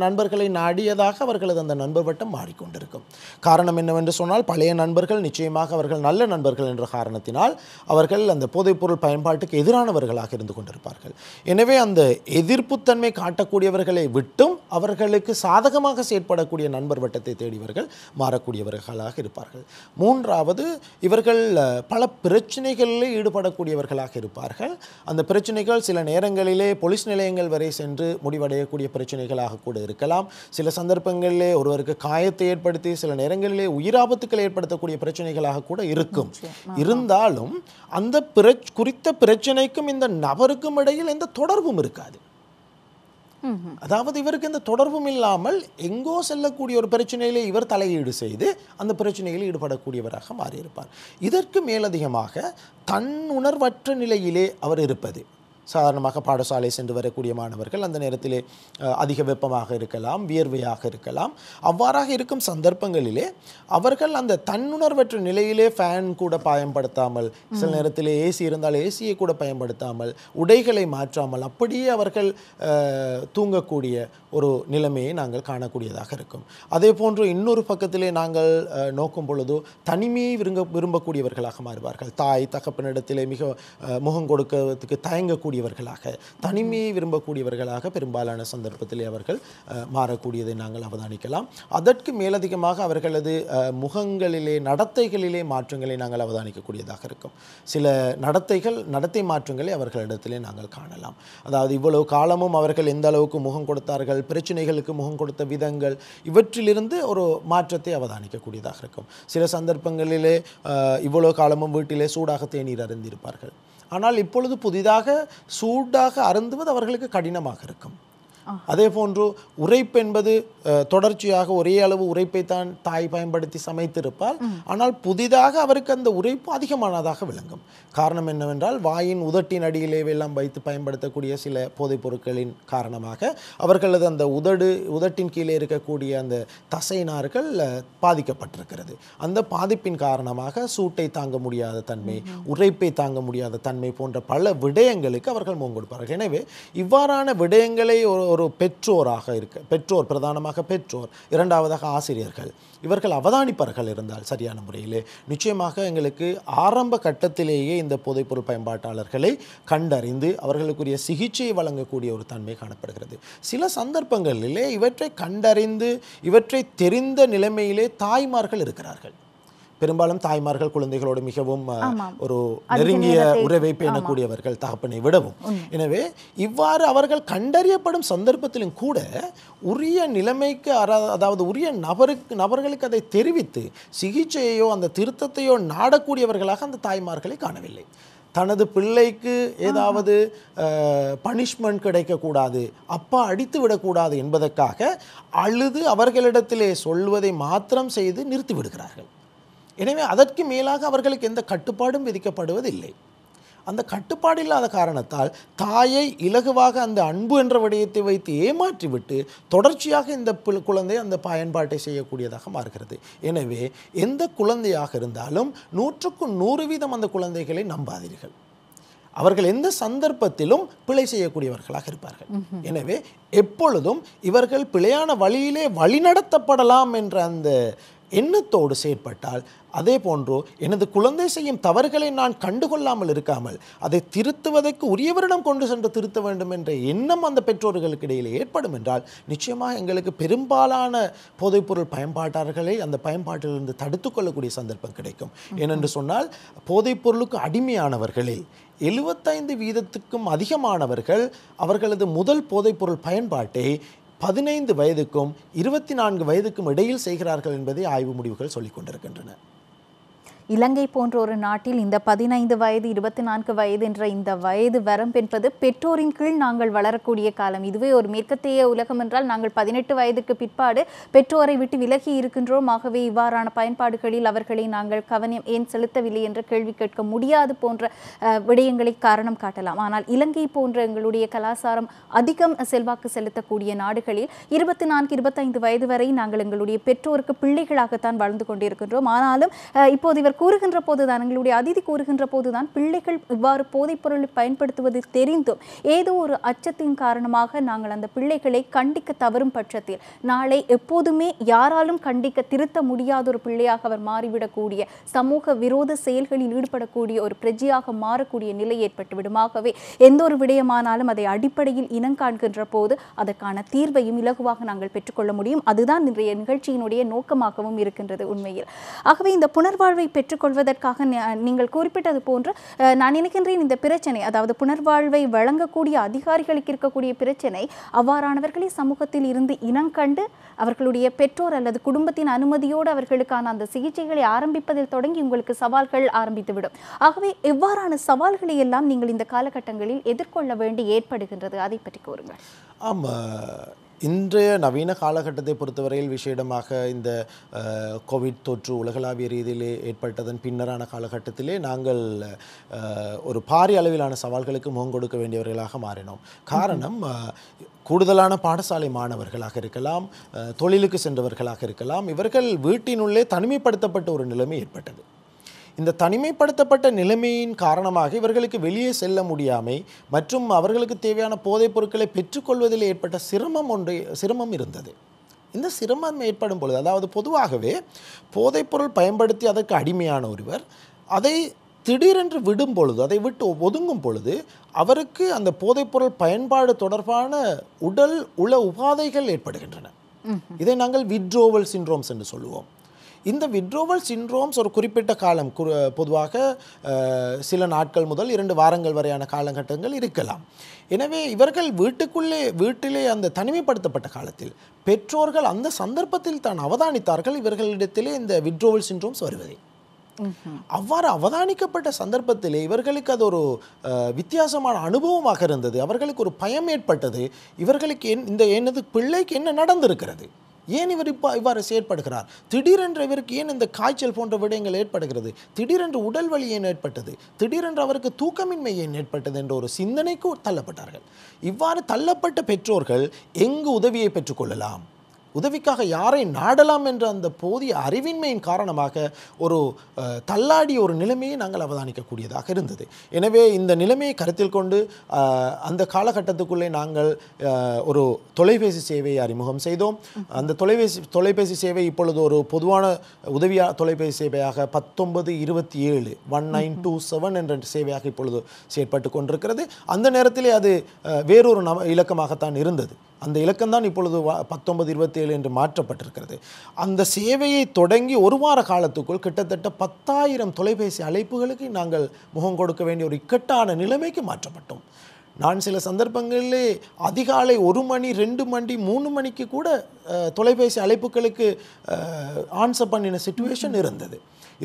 B: நண்பர்களை நாடியதாக அவர்களது அந்த நண்பர் வட்டம் மாறிக்கொண்டிருக்கும். காரணம் என்னவென்று சொன்னால், பழைய நண்பர்கள் நிச்சயமாக அவர்கள் நல்ல நண்பர்கள் என்ற காரணத்தினால் அவர்கள் அந்த போதைப்பொருள் பயன்பாட்டுக்கு எதிரானவர்களாக இருந்து கொண்டிருப்பார்கள். எனவே அந்த எதிர்ப்புத்தன்மை காட்டக்கூடியவர்களை விட்டும் அவர்களுக்கு சாதகமாக செயற்படக்கூடிய நண்பர் வட்டத்தை தேடியவர்கள் மாறக்கூடியவர்களாக இருப்பார்கள். மூன்றாவது, இவர்கள் பல பிரச்சனைகளில் ஈடுபடக்கூடியவர்களாக இருப்பார்கள். அந்த பிரச்சனைகள் சில நேரங்களிலே போலீஸ் நிலையங்கள் வரை சென்று முடிவடையக்கூடிய பிரச்சனைகளாக கூட இருக்கலாம். சில சந்தர்ப்பங்களிலே ஒருவருக்கு காயத்தை ஏற்படுத்தி சில நேரங்களிலே உயிராபத்துக்களை ஏற்படுத்தக்கூடிய பிரச்சனைகளாக கூட இருக்கும். இருந்தாலும் அந்த குறித்த பிரச்சனைக்கும் இந்த நபருக்கும் இடையில் எந்த தொடர்பும் இருக்காது. அதாவது இவருக்கு இந்த தொடர்பும் இல்லாமல் எங்கோ செல்லக்கூடிய ஒரு பிரச்சனையிலே இவர் தலையீடு செய்து அந்த பிரச்சனையில் ஈடுபடக்கூடியவராக மாறியிருப்பார். இதற்கு மேலதிகமாக தன்னுணர்வற்ற நிலையிலே அவர் இருப்பது. சாதாரணமாக பாடசாலை சென்று வரக்கூடிய மாணவர்கள் அந்த நேரத்திலே அதிக வெப்பமாக இருக்கலாம், வியர்வையாக இருக்கலாம். அவ்வாறாக இருக்கும் சந்தர்ப்பங்களிலே அவர்கள் அந்த தன்னுணர்வற்ற நிலையிலே ஃபேன் கூட பயன்படுத்தாமல், சில நேரத்திலே ஏசி இருந்தால் ஏசியை கூட பயன்படுத்தாமல், உடைகளை மாற்றாமல் அப்படியே அவர்கள் தூங்கக்கூடிய ஒரு நிலைமையை நாங்கள் காணக்கூடியதாக இருக்கும். அதே போன்று இன்னொரு பக்கத்திலே நாங்கள் நோக்கும் பொழுது தனிமையை விரும்பக்கூடியவர்களாக மாறுவார்கள். தாய் தகப்பனிடத்திலே மிக முகம் கொடுக்கிறதுக்கு தயங்கக்கூடிய விரும்பக்கூடியவர்களாக, தனிமையை விரும்பக்கூடியவர்களாக பெரும்பாலான சந்தர்ப்பத்திலே அவர்கள் மாறக்கூடியதை நாங்கள் அவதானிக்கலாம். அதற்கு மேலதிகமாக அவர்களது முகங்களிலே, நடத்தைகளிலே மாற்றங்களை நாங்கள் அவதானிக்கக்கூடியதாக இருக்கும். சில நடத்தை மாற்றங்களை அவர்களிடத்திலே நாங்கள் காணலாம். அதாவது இவ்வளவு காலமும் அவர்கள் எந்த அளவுக்கு முகம் கொடுத்தார்கள், பிரச்சனைகளுக்கு முகம் கொடுத்த விதங்கள், இவற்றிலிருந்து ஒரு மாற்றத்தை அவதானிக்கக்கூடியதாக இருக்கும். சில சந்தர்ப்பங்களிலே இவ்வளவு காலமும் வீட்டிலே சூடாக தேநீர் அருந்திருப்பார்கள். ஆனால் இப்பொழுது புதிதாக சூடாக அருந்துவது அவர்களுக்கு கடினமாக இருக்கும். அதே போன்று உரைப்பு என்பது தொடர்ச்சியாக ஒரே அளவு உரைப்பைத்தான் தாய் பயன்படுத்தி சமைத்திருப்பால், ஆனால் புதிதாக அவருக்கு அந்த உரைப்பு அதிகமானதாக விளங்கும். காரணம் என்னவென்றால், வாயின் உதட்டின் அடியிலே எல்லாம் வைத்து பயன்படுத்தக்கூடிய சில போதைப் பொருட்களின் காரணமாக அவர்களது அந்த உதட்டின் கீழே இருக்கக்கூடிய அந்த தசை நார்கள் பாதிக்கப்பட்டிருக்கிறது. அந்த பாதிப்பின் காரணமாக சூட்டை தாங்க முடியாத தன்மை, உரைப்பை தாங்க முடியாத தன்மை போன்ற பல விடயங்களுக்கு அவர்கள் முகம் கொடுப்பார்கள். எனவே இவ்வாறான விடயங்களை ஒரு பெற்றோர் பிரதானமாக பெற்றோர், இரண்டாவதாக ஆசிரியர்கள், இவர்கள் அவதானிப்பார்கள் இருந்தால் சரியான முறையிலே நிச்சயமாக எங்களுக்கு ஆரம்ப கட்டத்திலேயே இந்த போதைப்பொருள் பயன்பாட்டாளர்களை கண்டறிந்து அவர்களுக்குரிய சிகிச்சையை வழங்கக்கூடிய ஒரு தன்மை காணப்படுகிறது. சில சந்தர்ப்பங்களிலே இவற்றை கண்டறிந்து இவற்றை தெரிந்த நிலைமையிலே தாய்மார்கள் இருக்கிறார்கள். பெரும்பாலும் தாய்மார்கள் குழந்தைகளோடு மிகவும் ஒரு நெருங்கிய உறவை பேணக்கூடியவர்கள் தகப்பனை விடவும். எனவே இவ்வாறு அவர்கள் கண்டறியப்படும் சந்தர்ப்பத்திலும் கூட உரிய நிலைமைக்கு, அதாவது உரிய நபர்களுக்கு அதை தெரிவித்து சிகிச்சையோ அந்த திருத்தத்தையோ நாடக்கூடியவர்களாக அந்த தாய்மார்களை காணவில்லை. தனது பிள்ளைக்கு ஏதாவது பனிஷ்மெண்ட் கிடைக்கக்கூடாது, அப்பா அடித்து விடக்கூடாது என்பதற்காக அழுது அவர்களிடத்திலே சொல்வதை மாத்திரம் செய்து நிறுத்தி விடுகிறார்கள். எனவே அதற்கு மேலாக அவர்களுக்கு எந்த கட்டுப்பாடும் விதிக்கப்படுவதில்லை. அந்த கட்டுப்பாடு இல்லாத காரணத்தால் தாயை இலகுவாக அந்த அன்பு என்ற விடயத்தை வைத்து ஏமாற்றிவிட்டு தொடர்ச்சியாக இந்த குழந்தை அந்த பயன்பாட்டை செய்யக்கூடியதாக மாறுகிறது. எனவே எந்த குழந்தையாக இருந்தாலும் 100க்கு 100% அந்த குழந்தைகளை நம்பாதீர்கள். அவர்கள் எந்த சந்தர்ப்பத்திலும் பிழை செய்யக்கூடியவர்களாக இருப்பார்கள். எனவே எப்பொழுதும் இவர்கள் பிழையான வழியிலே வழிநடத்தப்படலாம் என்ற அந்த எண்ணத்தோடு செயற்பட்டால், அதே போன்றோ எனது குழந்தை செய்யும் தவறுகளை நான் கண்டுகொள்ளாமல் இருக்காமல் அதை திருத்துவதற்கு உரியவரிடம் கொண்டு சென்று திருத்த வேண்டும் என்ற எண்ணம் அந்த பெற்றோர்களுக்கு இடையில் ஏற்படும் என்றால் நிச்சயமாக எங்களுக்கு பெரும்பாலான போதைப்பொருள் பயன்பாட்டாளர்களை அந்த பயன்பாட்டிலிருந்து தடுத்து கொள்ளக்கூடிய சந்தர்ப்பம் கிடைக்கும். ஏனென்று சொன்னால், போதைப்பொருளுக்கு அடிமையானவர்களில் 75% அதிகமானவர்கள் அவர்களது முதல் போதைப்பொருள் பயன்பாட்டை 15 வயதுக்கும் 24 வயதுக்கும் இடையில் செய்கிறார்கள் என்பதை ஆய்வு முடிவுகள் சொல்லிக் கொண்டிருக்கின்றன.
A: இலங்கை போன்ற ஒரு நாட்டில் இந்த 15 வயது 24 வயது என்ற இந்த வயது வரம்பு என்பது பெற்றோரின் கீழ் நாங்கள் வளரக்கூடிய காலம். இதுவே ஒரு மேற்கத்திய உலகம் என்றால் நாங்கள் 18 வயதுக்கு பிற்பாடு பெற்றோரை விட்டு விலகி இருக்கின்றோம். ஆகவே இவ்வாறான பயன்பாடுகளில் அவர்களை நாங்கள் கவனம் ஏன் செலுத்தவில்லை என்ற கேள்வி கேட்க முடியாது போன்ற விடயங்களை காரணம் காட்டலாம். ஆனால் இலங்கை போன்ற எங்களுடைய கலாச்சாரம் அதிகம் செல்வாக்கு செலுத்தக்கூடிய நாடுகளில் 24-25 வயது வரை நாங்கள் எங்களுடைய பெற்றோருக்கு பிள்ளைகளாகத்தான் வாழ்ந்து கொண்டிருக்கின்றோம். ஆனாலும் இப்போது இவர் கூறுகின்ற போதுதான், எங்களுடைய அதிதி கூறுகின்ற போதுதான், பிள்ளைகள் இவ்வாறு போதைப் பொருளை பயன்படுத்துவது தெரிந்தும் ஏதோ ஒரு அச்சத்தின் காரணமாக நாங்கள் அந்த பிள்ளைகளை கண்டிக்க தவறும் பட்சத்தில் நாளை எப்போதுமே யாராலும் கண்டிக்க திருத்த முடியாத ஒரு பிள்ளையாக அவர் மாறிவிடக்கூடிய, சமூக விரோத செயல்களில் ஈடுபடக்கூடிய ஒரு பிரஜையாக மாறக்கூடிய நிலை ஏற்பட்டுவிடும். ஆகவே எந்த ஒரு விடயமானாலும் அதை அடிப்படையில் இனங்காண்கின்ற போது அதற்கான தீர்வையும் இலகுவாக நாங்கள் பெற்றுக்கொள்ள முடியும். அதுதான் இன்றைய நிகழ்ச்சியினுடைய நோக்கமாகவும் இருக்கின்றது உண்மையில். ஆகவே இந்த புனர்வாழ்வை பெற்றுக்கொள்வதற்காக நீங்கள் குறிப்பிட்டது போன்று நான் நினைக்கின்றேன் இந்த பிரச்சனை, அதாவது புனர்வாழ்வை வழங்கக்கூடிய அதிகாரிகளுக்கு இருக்கக்கூடிய பிரச்சனை, அவ்வாறானவர்களை சமூகத்தில் இருந்து இனங்கண்டு அவர்களுடைய பெற்றோர் அல்லது குடும்பத்தின் அனுமதியோடு அவர்களுக்கான அந்த சிகிச்சைகளை ஆரம்பிப்பதில் தொடங்கி உங்களுக்கு சவால்கள் ஆரம்பித்துவிடும். ஆகவே எவ்வாறான சவால்களை எல்லாம் நீங்கள் இந்த காலகட்டங்களில் எதிர்கொள்ள வேண்டி ஏற்படுகின்றது, அதை பற்றி கூறுங்கள்.
B: இன்றைய நவீன காலகட்டத்தை பொறுத்தவரையில் விசேடமாக இந்த கோவிட் தொற்று உலகளாவிய ரீதியிலே ஏற்பட்டதன் பின்னரான காலகட்டத்திலே நாங்கள் ஒரு பாரிய அளவிலான சவால்களுக்கு முகம் கொடுக்க வேண்டியவர்களாக மாறினோம். காரணம், கூடுதலான பாடசாலை மாணவர்களாக இருக்கலாம், தொழிலுக்கு சென்றவர்களாக இருக்கலாம், இவர்கள் வீட்டினுள்ளே தனிமைப்படுத்தப்பட்ட ஒரு நிலைமை ஏற்பட்டது. இந்த தனிமைப்படுத்தப்பட்ட நிலைமையின் காரணமாக இவர்களுக்கு வெளியே செல்ல முடியாமை மற்றும் அவர்களுக்கு தேவையான போதைப் பொருட்களை பெற்றுக்கொள்வதில் ஏற்பட்ட சிரமம் இருந்தது. இந்த சிரமம் ஏற்படும் பொழுது, அதாவது பொதுவாகவே போதைப்பொருள் பயன்படுத்தி அதற்கு அடிமையான ஒருவர் அதை திடீரென்று விடும் பொழுது, அதை விட்டு ஒதுங்கும் பொழுது அவருக்கு அந்த போதைப்பொருள் பயன்பாடு தொடர்பான உள உபாதைகள் ஏற்படுகின்றன. இதை நாங்கள் வித்ரோவல் சிண்ட்ரோம்ஸ் என்று சொல்லுவோம். இந்த வித்ரோவல் சிண்ட்ரோம்ஸ் ஒரு குறிப்பிட்ட காலம், பொதுவாக சில நாட்கள் முதல் 2 வாரங்கள் வரையான காலகட்டங்கள் இருக்கலாம். எனவே இவர்கள் வீட்டிலே அந்த தனிமைப்படுத்தப்பட்ட காலத்தில் பெற்றோர்கள் அந்த சந்தர்ப்பத்தில் தான் அவதானித்தார்கள் இவர்களிடத்திலே இந்த வித்ரோவல் சிண்ட்ரோம்ஸ் வருவதை. அவ்வாறு அவதானிக்கப்பட்ட சந்தர்ப்பத்திலே இவர்களுக்கு அது ஒரு வித்தியாசமான அனுபவமாக இருந்தது. அவர்களுக்கு ஒரு பயம் ஏற்பட்டது. இவர்களுக்கு எனது பிள்ளைக்கு என்ன நடந்திருக்கிறது, ஏன் இவர் இவ்வாறு செயற்படுகிறார், திடீரென்று இவருக்கு ஏன் இந்த காய்ச்சல் போன்ற விடயங்கள் ஏற்படுகிறது, திடீரென்று உடல் வலி ஏன் ஏற்பட்டது, திடீரென்று அவருக்கு தூக்கமின்மை ஏன் ஏற்பட்டது என்ற ஒரு சிந்தனைக்கு தள்ளப்பட்டார்கள். இவ்வாறு தள்ளப்பட்ட பெற்றோர்கள் எங்கு உதவியை பெற்றுக்கொள்ளலாம், உதவிக்காக யாரை நாடலாம் என்ற அந்த போதிய அறிவின்மையின் காரணமாக ஒரு தள்ளாடிய ஒரு நிலைமையை நாங்கள் அவதானிக்கக்கூடியதாக இருந்தது. எனவே இந்த நிலைமையை கருத்தில் கொண்டு அந்த காலகட்டத்துக்குள்ளே நாங்கள் ஒரு தொலைபேசி சேவையை அறிமுகம் செய்தோம். அந்த தொலைபேசி சேவை இப்பொழுது ஒரு பொதுவான உதவி தொலைபேசி சேவையாக 1927 1927 என்ற சேவையாக இப்பொழுது செயற்பட்டு கொண்டிருக்கிறது. அந்த நேரத்திலே அது வேறொரு இலக்கமாகத்தான் இருந்தது. அந்த இலக்கம்தான் இப்பொழுது 1927 என்று மாற்றப்பட்டிருக்கிறது. அந்த சேவையை தொடங்கி ஒரு வார காலத்துக்குள் கிட்டத்தட்ட 10,000 தொலைபேசி அழைப்புகளுக்கு நாங்கள் முகம் கொடுக்க வேண்டிய ஒரு இக்கட்டான நிலைமைக்கு மாற்றப்பட்டோம். நான் சில சந்தர்ப்பங்களிலே அதிகாலை 1 மணி 2 மணி 3 மணிக்கு கூட தொலைபேசி அழைப்புகளுக்கு ஆன்சர் பண்ணின சிச்சுவேஷன் இருந்தது.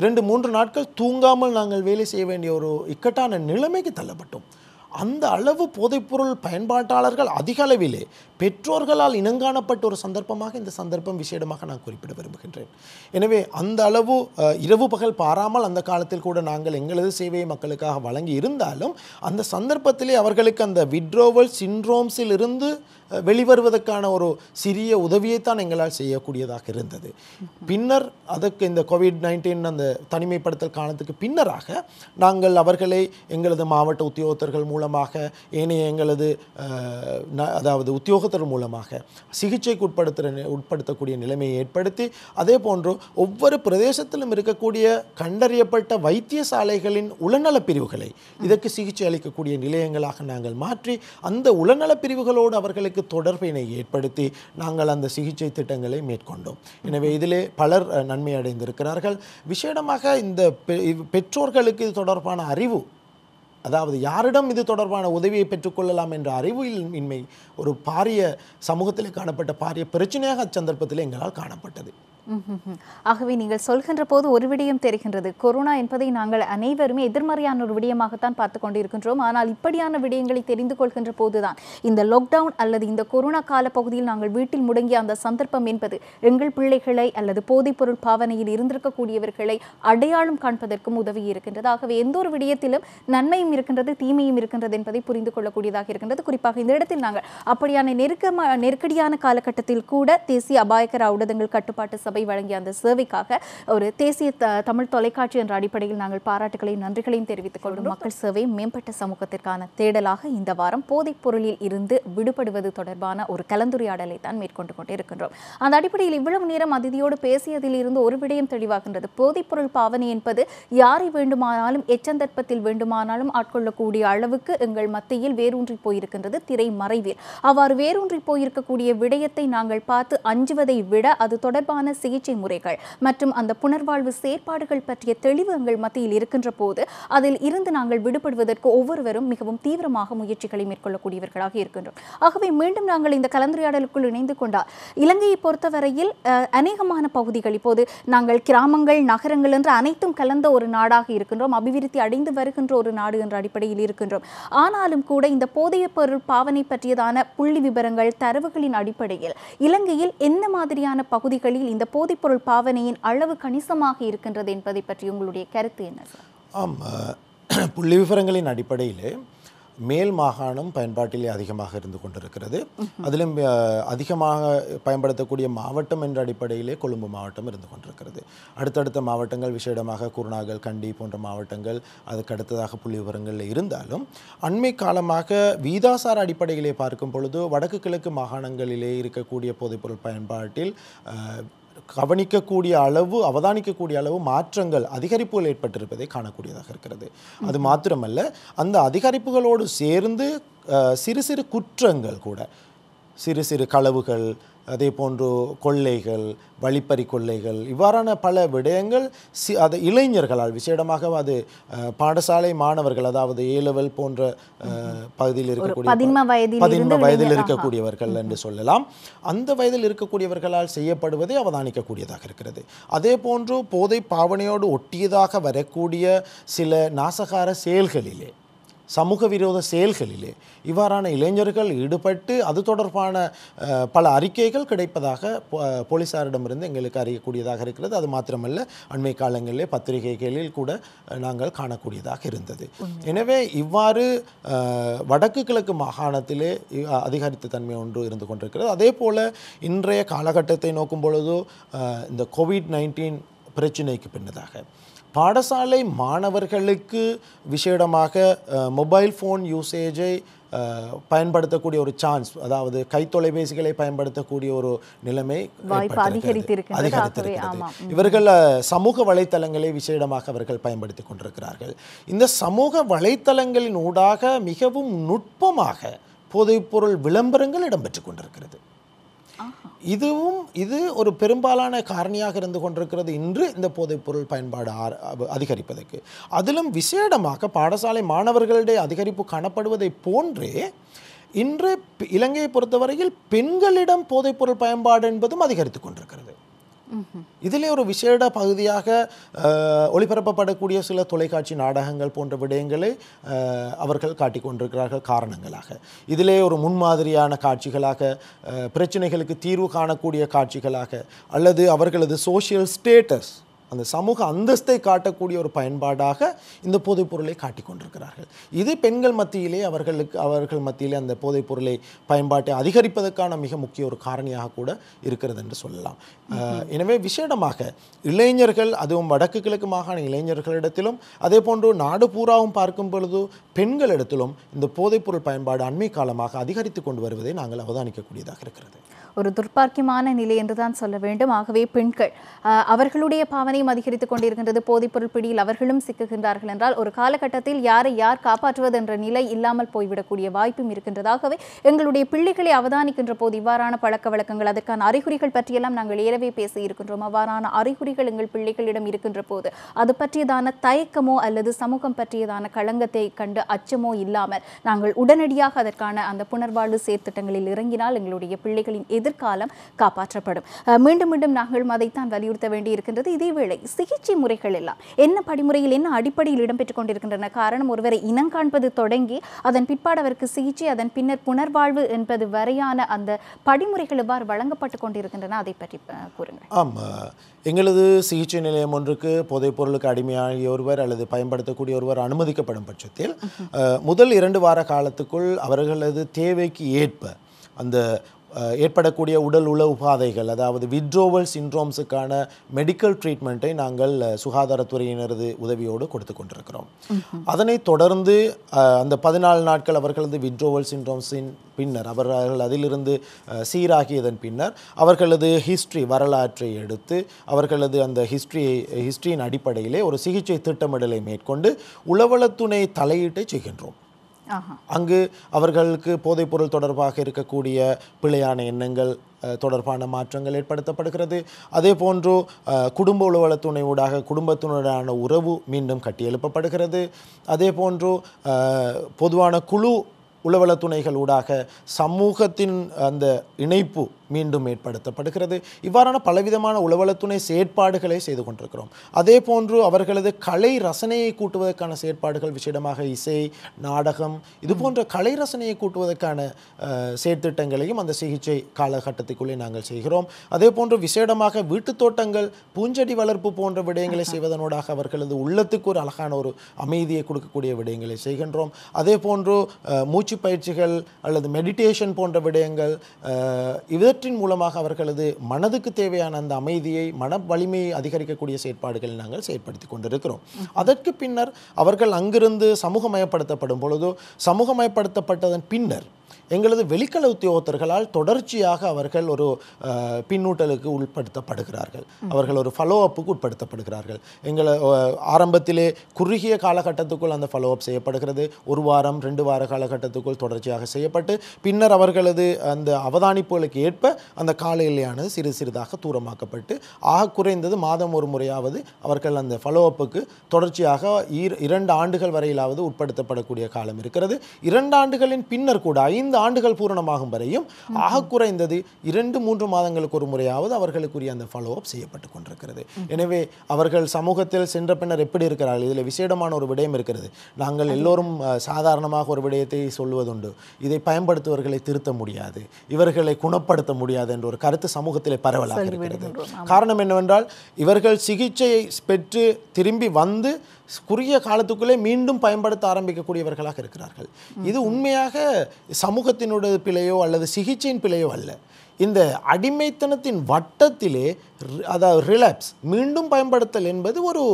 B: 2-3 நாட்கள் தூங்காமல் நாங்கள் வேலை செய்ய வேண்டிய ஒரு இக்கட்டான நிலைமைக்கு தள்ளப்பட்டோம். அந்த அளவு போதைப்பொருள் பயன்பாட்டாளர்கள் அதிக அளவிலே பெற்றோர்களால் இனங்காணப்பட்ட ஒரு சந்தர்ப்பமாக இந்த சந்தர்ப்பம் விசேடமாக நான் குறிப்பிட விரும்புகின்றேன். எனவே அந்த அளவு இரவு பகல் பாராமல் அந்த காலத்தில் கூட நாங்கள் எங்களது சேவையை மக்களுக்காக வழங்கி இருந்தாலும் அந்த சந்தர்ப்பத்திலே அவர்களுக்கு அந்த வித்ரோவல் சிண்ட்ரோம்ஸில் இருந்து வெளிவருவதற்கான ஒரு சிறிய உதவியைத்தான் எங்களால் செய்யக்கூடியதாக இருந்தது. பின்னர் அதற்கு இந்த COVID-19 அந்த தனிமைப்படுத்தல் காலத்துக்கு பின்னராக நாங்கள் அவர்களை எங்களது மாவட்ட உத்தியோகத்தர்கள் மூலமாக ஏனைய எங்களது அதாவது உத்தியோகத்தர் மூலமாக சிகிச்சைக்கு உட்படுத்தக்கூடிய நிலைமையை ஏற்படுத்தி, அதே போன்று ஒவ்வொரு பிரதேசத்திலும் இருக்கக்கூடிய கண்டறியப்பட்ட வைத்தியசாலைகளின் உளநலப் பிரிவுகளை இதற்கு சிகிச்சை அளிக்கக்கூடிய நிலையங்களாக நாங்கள் மாற்றி அந்த உளநலப் பிரிவுகளோடு அவர்களுக்கு தொடர்பினை ஏற்படுத்தி நாங்கள் அந்த சிகிச்சை திட்டங்களை மேற்கொண்டோம். எனவே இதிலே பலர் நன்மை அடைந்திருக்கிறார்கள். விசேடமாக இந்த பெற்றோர்களுக்கு இது தொடர்பான அறிவு, அதாவது யாரிடம் இது தொடர்பான உதவியை பெற்றுக்கொள்ளலாம் என்ற அறிவு இன்மை ஒரு பாரிய சமூகத்தில் காணப்பட்ட பாரிய பிரச்சனையாக அச்சந்தர்ப்பத்தில் எங்களால் காணப்பட்டது.
A: ஆகவே நீங்கள் சொல்கின்ற போது ஒரு விடயம் தெரிகின்றது. கொரோனா என்பதை நாங்கள் அனைவருமே எதிர்மறையான ஒரு விடயமாகத்தான் பார்த்து கொண்டிருக்கின்றோம். ஆனால் இப்படியான விடயங்களை தெரிந்து கொள்கின்ற போதுதான் இந்த லாக்டவுன் அல்லது இந்த கொரோனா கால பகுதியில் நாங்கள் வீட்டில் முடங்கிய அந்த சந்தர்ப்பம் என்பது எங்கள் பிள்ளைகளை அல்லது போதைப்பொருள் பாவனையில் இருந்திருக்கக்கூடியவர்களை அடையாளம் காண்பதற்கும் உதவி இருக்கின்றது. ஆகவே எந்த ஒரு விடயத்திலும் நன்மையும் இருக்கின்றது, தீமையும் இருக்கின்றது என்பதை புரிந்து கொள்ளக்கூடியதாக இருக்கின்றது. குறிப்பாக இந்த இடத்தில் நாங்கள் அப்படியான நெருக்கடியான காலகட்டத்தில் கூட தேசிய அபாயகர ஊடகங்கள் கட்டுப்பாட்டு சபை வழங்கிய அந்த சேவைக்காக ஒரு தேசிய தமிழ் தொலைக்காட்சி என்ற அடிப்படையில் நாங்கள் பாராட்டுகளையும் நன்றிகளையும் தெரிவித்துக் கொள்கிறோம். மக்கள் சேவை மேம்பட்ட சமூகத்திற்கான தேடலாக இந்த வாரம் போதைப் பொருளில் இருந்து விடுபடுவது தொடர்பான ஒரு கலந்துரையாடலை தான் மேற்கொண்டு கொண்டிருக்கின்றோம். அந்த அடிப்படையில் இவ்வளவு நேரம் அதிதியோடு பேசியதில் இருந்து ஒரு விடயம் தெளிவாகின்றது. போதைப்பொருள் பாவனை என்பது யாரை வேண்டுமானாலும் எச்சந்தர்ப்பத்தில் வேண்டுமானாலும் ஆட்கொள்ளக்கூடிய அளவுக்கு எங்கள் மத்தியில் வேரூன்றி போயிருக்கின்றது. திரை மறைவில் அவ்வாறு வேரூன்றி போயிருக்கக்கூடிய விடயத்தை நாங்கள் பார்த்து அஞ்சுவதை விட அது தொடர்பான சிகிச்சை முறைகள் மற்றும் அந்த புனர்வாழ்வு செயற்பாடுகள் பற்றிய தெளிவு எங்கள் மத்தியில் இருக்கின்ற போது அதில் இருந்து நாங்கள் விடுபடுவதற்கு ஒவ்வொருவரும் மிகவும் தீவிரமாக முயற்சிகளை மேற்கொள்ளக்கூடியவர்களாக இருக்கின்றோம். ஆகவே மீண்டும் நாங்கள் இந்த கலந்துரையாடலுக்குள் இணைந்து கொண்டால் இலங்கையை பொறுத்தவரையில் அநேகமான பகுதிகள் இப்போது நாங்கள் கிராமங்கள் நகரங்கள் என்று அனைத்தும் கலந்த ஒரு நாடாக இருக்கின்றோம். அபிவிருத்தி அடைந்து வருகின்ற ஒரு நாடு என்ற அடிப்படையில் இருக்கின்றோம். ஆனாலும் கூட இந்த போதைய பொருள் பாவனை பற்றியதான புள்ளி விவரங்கள் தரவுகளின் அடிப்படையில் இலங்கையில் என்ன மாதிரியான பகுதிகளில் இந்த போதைப்பொருள் பாவனையின் அளவு கணிசமாக இருக்கின்றது என்பதை பற்றி உங்களுடைய கருத்து என்ன சார்?
B: ஆம், புள்ளி விவரங்களின் அடிப்படையிலே மேல் மாகாணம் பயன்பாட்டிலே அதிகமாக இருந்து கொண்டிருக்கிறது. அதிலும் அதிகமாக பயன்படுத்தக்கூடிய மாவட்டம் என்ற அடிப்படையிலே கொழும்பு மாவட்டம் இருந்து கொண்டிருக்கிறது. அடுத்தடுத்த மாவட்டங்கள் விசேடமாக குருநாகல், கண்டி போன்ற மாவட்டங்கள் அதுக்கு அடுத்ததாக புள்ளி விவரங்களில் இருந்தாலும் அண்மை காலமாக வீதாசார அடிப்படையிலே பார்க்கும் பொழுது வடக்கு கிழக்கு மாகாணங்களிலே இருக்கக்கூடிய போதைப்பொருள் பயன்பாட்டில் கவனிக்கக்கூடிய அளவு அவதானிக்கக்கூடிய அளவு மாற்றங்கள் அதிகரிப்புகள் ஏற்பட்டிருப்பதை காணக்கூடியதாக இருக்கிறது. அது மாத்திரமல்ல, அந்த அதிகரிப்புகளோடு சேர்ந்து சிறு சிறு குற்றங்கள் கூட, சிறு சிறு களவுகள், அதே போன்று கொள்ளைகள், வழிப்பறி கொள்ளைகள், இவ்வாறான பல விடயங்கள் அது இளைஞர்களால் விசேடமாக அது பாடசாலை மாணவர்கள், அதாவது A-level போன்ற பகுதியில் இருக்கக்கூடிய 15 வயதில் இருக்கக்கூடியவர்கள் என்று சொல்லலாம், அந்த வயதில் இருக்கக்கூடியவர்களால் செய்யப்படுவதை அவதானிக்கக்கூடியதாக இருக்கிறது. அதே போன்று போதை பாவனையோடு ஒட்டியதாக வரக்கூடிய சில நாசகார செயல்களிலே, சமூக விரோத செயல்களிலே இவ்வாறான இளைஞர்கள் ஈடுபட்டு அது தொடர்பான பல அறிக்கைகள் கிடைப்பதாக போலீசாரிடமிருந்து எங்களுக்கு அறியக்கூடியதாக இருக்கிறது. அது மாத்திரமல்ல, அண்மை காலங்களிலே பத்திரிகைகளில் கூட நாங்கள் காணக்கூடியதாக இருந்தது. எனவே இவ்வாறு வடக்கு கிழக்கு மாகாணத்திலே அதிகரித்த தன்மை ஒன்று இருந்து கொண்டிருக்கிறது. அதே போல் இன்றைய காலகட்டத்தை நோக்கும் பொழுது இந்த COVID-19 பிரச்சினைக்கு பின்னதாக பாடசாலை மாணவர்களுக்கு விசேடமாக மொபைல் ஃபோன் யூசேஜை பயன்படுத்தக்கூடிய ஒரு சான்ஸ், அதாவது கைத்தொலைபேசிகளை பயன்படுத்தக்கூடிய ஒரு நிலைமை அதிகரித்திருக்கிறது. இவர்கள் சமூக வலைத்தளங்களை விசேடமாக அவர்கள் பயன்படுத்தி கொண்டிருக்கிறார்கள். இந்த சமூக வலைத்தளங்களின் ஊடாக மிகவும் நுட்பமாக போதைப்பொருள் விளம்பரங்கள் இடம்பெற்றுக் கொண்டிருக்கிறது. இது ஒரு பெரும்பாலான காரணியாக இருந்து கொண்டிருக்கிறது இன்று இந்த போதைப்பொருள் பயன்பாடு அதிகரிப்பதற்கு. அதிலும் விசேடமாக பாடசாலை மாணவர்களுடைய அதிகரிப்பு காணப்படுவதை போன்றே இன்று இலங்கையை பொறுத்தவரையில் பெண்களிடம் போதைப்பொருள் பயன்பாடு என்பதும் அதிகரித்து கொண்டிருக்கிறது. இதிலே ஒரு விசேட பகுதியாக ஒளிபரப்பப்படக்கூடிய சில தொலைக்காட்சி நாடகங்கள் போன்ற விடயங்களை அவர்கள் காட்டிக் கொண்டிருக்கிறார்கள் காரணங்களாக. இதிலே ஒரு முன்மாதிரியான காட்சிகளாக, பிரச்சனைகளுக்கு தீர்வு காணக்கூடிய காட்சிகளாக, அல்லது அவர்களது சோஷியல் ஸ்டேட்டஸ், அந்த சமூக அந்தஸ்தை காட்டக்கூடிய ஒரு பயன்பாடாக இந்த போதைப்பொருளை காட்டிக் கொண்டிருக்கிறார்கள். இது பெண்கள் மத்தியிலே அவர்கள் மத்தியிலே அந்த போதைப்பொருளை பயன்பாட்டை அதிகரிப்பதற்கான மிக முக்கிய ஒரு காரணியாக கூட இருக்கிறது என்று சொல்லலாம். எனவே விசேடமாக இளைஞர்கள், அதுவும் வடக்கு கிழக்கு மாகாண இளைஞர்களிடத்திலும் அதே போன்று நாடு பூராவும் பார்க்கும் பொழுது பெண்களிடத்திலும் இந்த போதைப்பொருள் பயன்பாடு அண்மை காலமாக அதிகரித்து கொண்டு வருவதை நாங்கள் அவதானிக்கக்கூடியதாக இருக்கிறது.
A: ஒரு துர்ப்பாக்கியமான நிலை என்றுதான் சொல்ல வேண்டும். ஆகவே பெண்கள் அவர்களுடைய பாவனையும் அதிகரித்துக் கொண்டிருக்கின்றது. போதைப்பொருள் பிடியில் அவர்களும் சிக்குகின்றார்கள் என்றால் ஒரு காலகட்டத்தில் யாரை யார் காப்பாற்றுவது என்ற நிலை இல்லாமல் போய்விடக்கூடிய வாய்ப்பும் இருக்கின்றதாகவே எங்களுடைய பிள்ளைகளை அவதானிக்கின்ற போது இவ்வாறான பழக்க வழக்கங்கள், அதற்கான அறிகுறிகள் பற்றியெல்லாம் நாங்கள் ஏறவே பேசி இருக்கின்றோம். அவ்வாறான அறிகுறிகள் எங்கள் பிள்ளைகளிடம் இருக்கின்ற போது அது பற்றியதான தயக்கமோ அல்லது சமூகம் பற்றியதான களங்கத்தை கண்டு அச்சமோ இல்லாமல் நாங்கள் உடனடியாக அதற்கான அந்த புனர்வாழ்வு செயற்திட்டங்களில் இறங்கினால் எங்களுடைய பிள்ளைகளின் எதிர்காலம் காப்பாற்றப்படும். மீண்டும் மீண்டும் நாங்கள் அதைத்தான் வலியுறுத்த வேண்டி இருக்கின்றது. இதேவேளை சிகிச்சை முறைகள் எல்லாம் என்ன படிமுறையில், என்ன அடிப்படையில் இடம்பெற்றுக் கொண்டிருக்கின்றன? காரணம், ஒருவரை இனம் காண்பது தொடங்கி அதன் பிற்பாடு அவருக்கு சிகிச்சை, அதன் பின்னர் புனர்வாழ்வு என்பது வரையான அந்த படிமுறைகள் எவ்வாறு வழங்கப்பட்டு கொண்டிருக்கின்றன, அதை பற்றி கூறுங்கள்.
B: ஆமாம், எங்களது சிகிச்சை நிலையம் ஒன்றுக்கு போதைப் பொருளுக்கு அடிமையாகிய ஒருவர் அல்லது பயன்படுத்தக்கூடிய ஒருவர் அனுமதிக்கப்படும் பட்சத்தில் முதல் 2 வார காலத்துக்குள் அவர்களது தேவைக்கு ஏற்ப அந்த ஏற்படக்கூடிய உடல் உள உபாதைகள், அதாவது விட்ரோவல் சிண்ட்ரோம்ஸுக்கான மெடிக்கல் ட்ரீட்மெண்ட்டை நாங்கள் சுகாதாரத்துறையினரது உதவியோடு கொடுத்து கொண்டிருக்கிறோம். அதனைத் தொடர்ந்து அந்த 14 நாட்கள் அவர்களது விட்ரோவல் சிண்ட்ரோம்ஸின் பின்னர் அவர்கள் அதிலிருந்து சீராகியதன் பின்னர் அவர்களது ஹிஸ்ட்ரி, வரலாற்றை எடுத்து அவர்களது அந்த ஹிஸ்ட்ரியின் அடிப்படையிலே ஒரு சிகிச்சை திட்டமிடலை மேற்கொண்டு உளவளத்துணை தலையீட்டை செய்கின்றோம். அங்கு அவர்களுக்கு போதைப்பொருள் தொடர்பாக இருக்கக்கூடிய பிழையான எண்ணங்கள் தொடர்பான மாற்றங்கள் ஏற்படுத்தப்படுகிறது. அதே போன்று குடும்ப உளவளத்துணை ஊடாக குடும்பத்தினரான உறவு மீண்டும் கட்டியெழுப்பப்படுகிறது. அதே போன்று பொதுவான குழு உளவளத்துணைகள் ஊடாக சமூகத்தின் அந்த இணைப்பு மீண்டும் ஏற்படுத்தப்படுகிறது. இவ்வாறான பலவிதமான உளவளத்துணை செயற்பாடுகளை செய்து கொண்டிருக்கிறோம். அதே போன்று அவர்களது கலை ரசனையை கூட்டுவதற்கான செயற்பாடுகள், விசேடமாக இசை, நாடகம், இது போன்ற கலை ரசனையை கூட்டுவதற்கான செயற்திட்டங்களையும் அந்த சிகிச்சை காலகட்டத்துக்குள்ளே நாங்கள் செய்கிறோம். அதே போன்று விசேடமாக வீட்டுத் தோட்டங்கள், பூஞ்செடி வளர்ப்பு போன்ற விடயங்களை செய்வதனூடாக அவர்களது உள்ளத்துக்கு ஒரு அழகான ஒரு அமைதியை கொடுக்கக்கூடிய விடயங்களை செய்கின்றோம். அதே போன்று மூச்சு பயிற்சிகள் அல்லது மெடிடேஷன் போன்ற விடயங்கள், இவற்றின் மூலமாக அவர்களது மனதுக்கு தேவையான அந்த அமைதியை, மன வலிமையை அதிகரிக்கக்கூடிய செயற்பாடுகளை நாங்கள் செயற்படுத்தி கொண்டிருக்கிறோம். அதற்கு பின்னர் அவர்கள் அங்கிருந்து சமூகமயப்படுத்தப்படும் பொழுது, சமூகமயப்படுத்தப்பட்டதன் பின்னர் எங்களது வெளிக்கள உத்தியோகத்தர்களால் தொடர்ச்சியாக அவர்கள் ஒரு பின்னூட்டலுக்கு உட்படுத்தப்படுகிறார்கள், அவர்கள் ஒரு ஃபாலோ அப்புக்கு உட்படுத்தப்படுகிறார்கள். எங்களை ஆரம்பத்திலே குறுகிய காலகட்டத்துக்குள் அந்த ஃபாலோ அப் செய்யப்படுகிறது. 1 வாரம் 2 வார காலகட்டத்துக்குள் தொடர்ச்சியாக செய்யப்பட்டு பின்னர் அவர்களது அந்த அவதானிப்புகளுக்கு ஏற்ப அந்த கால எல்லையானது சிறு சிறிதாக தூரமாக்கப்பட்டு ஆக குறைந்தது மாதம் ஒரு முறையாவது அவர்கள் அந்த ஃபாலோ அப்புக்கு தொடர்ச்சியாக 2 ஆண்டுகள் வரையிலாவது உட்படுத்தப்படக்கூடிய காலம் இருக்கிறது. 2 ஆண்டுகளின் பின்னர் கூட 5 ஆண்டுகள் பூரணமாகும் வரையும் ஆக குறைந்தது 2-3 மாதங்களுக்கு ஒரு முறையாவது அவர்களுக்குரிய அந்த ஃபாலோ அப் செய்யப்பட்டு கொண்டிருக்கிறது. எனவே அவர்கள் சமூகத்தில் சென்ற பின்னர் எப்படி இருக்கிறார்கள், இதில் விசேடமான ஒரு விடயம் இருக்கிறது. நாங்கள் எல்லோரும் சாதாரணமாக ஒரு விடயத்தை சொல்வதுண்டு, இதை பயன்படுத்துவர்களை திருத்த முடியாது, இவர்களை குணப்படுத்த முடியாது என்ற ஒரு கருத்து சமூகத்திலே பரவலாக இருக்கிறது. காரணம் என்னவென்றால் இவர்கள் சிகிச்சையை பெற்று திரும்பி வந்து குறுகிய காலத்துக்குள்ளே மீண்டும் பயன்படுத்த ஆரம்பிக்கக்கூடியவர்களாக இருக்கிறார்கள். இது உண்மையாக சமூகத்தினுடைய பிழையோ அல்லது சிகிச்சையின் பிழையோ அல்ல. இந்த அடிமைத்தனத்தின் வட்டத்திலே அதாவது ரிலாப்ஸ் மீண்டும் பயன்படுத்தல் என்பது ஒரு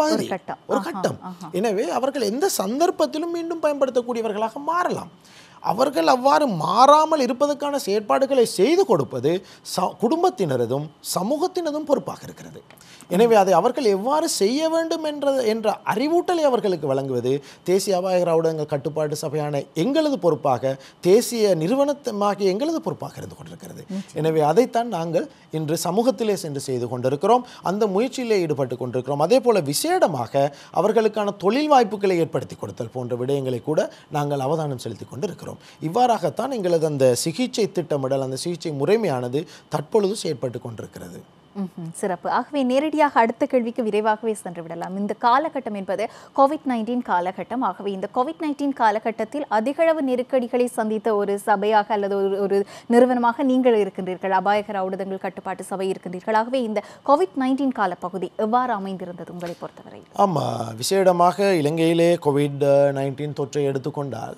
B: பகுதி, ஒரு கட்டம். எனவே அவர்கள் எந்த சந்தர்ப்பத்திலும் மீண்டும் பயன்படுத்தக்கூடியவர்களாக மாறலாம். அவர்கள் அவ்வாறு மாறாமல் இருப்பதற்கான செயற்பாடுகளை செய்து கொடுப்பது குடும்பத்தினரதும் சமூகத்தினதும் பொறுப்பாக இருக்கிறது. எனவே அதை அவர்கள் எவ்வாறு செய்ய வேண்டும் என்ற அறிவூட்டலை அவர்களுக்கு வழங்குவது தேசிய அபாயகர ஊடகங்கள் கட்டுப்பாட்டு சபையான எங்களது பொறுப்பாக, தேசிய நிறுவனமாகிய எங்களது பொறுப்பாக இருந்து கொண்டிருக்கிறது. எனவே அதைத்தான் நாங்கள் இன்று சமூகத்திலே சென்று செய்து கொண்டிருக்கிறோம், அந்த முயற்சியிலே ஈடுபட்டு கொண்டிருக்கிறோம். அதே போல விசேடமாக அவர்களுக்கான தொழில் வாய்ப்புகளை ஏற்படுத்தி கொடுத்தல் போன்ற விடயங்களை கூட நாங்கள் அவதானம் செலுத்தி கொண்டிருக்கிறோம். இவ்வாறாகத்தான் எங்களது அந்த சிகிச்சை திட்டமிடல், அந்த சிகிச்சை முறைமையானது தற்பொழுது செயற்பட்டு கொண்டிருக்கிறது.
A: சிறப்பு. ஆகவே நேரடியாக அடுத்த கேள்விக்கு விரைவாகவே சென்று விடலாம். இந்த காலகட்டம் என்பது கோவிட்-19 காலகட்டம். ஆகவே இந்த கோவிட்-19 காலகட்டத்தில் அதிகளவு நெருக்கடிகளை சந்தித்த ஒரு சபையாக அல்லது ஒரு நிறுவனமாக நீங்கள் இருக்கின்றீர்கள், அபாயகர ஊடகங்கள் கட்டுப்பாட்டு சபை இருக்கின்றீர்கள். ஆகவே இந்த கோவிட்-19 காலப்பகுதி எவ்வாறு அமைந்திருந்தது உங்களை பொறுத்தவரை?
B: ஆமாம், விசேடமாக இலங்கையிலே கோவிட்-19 தொற்றை எடுத்துக்கொண்டால்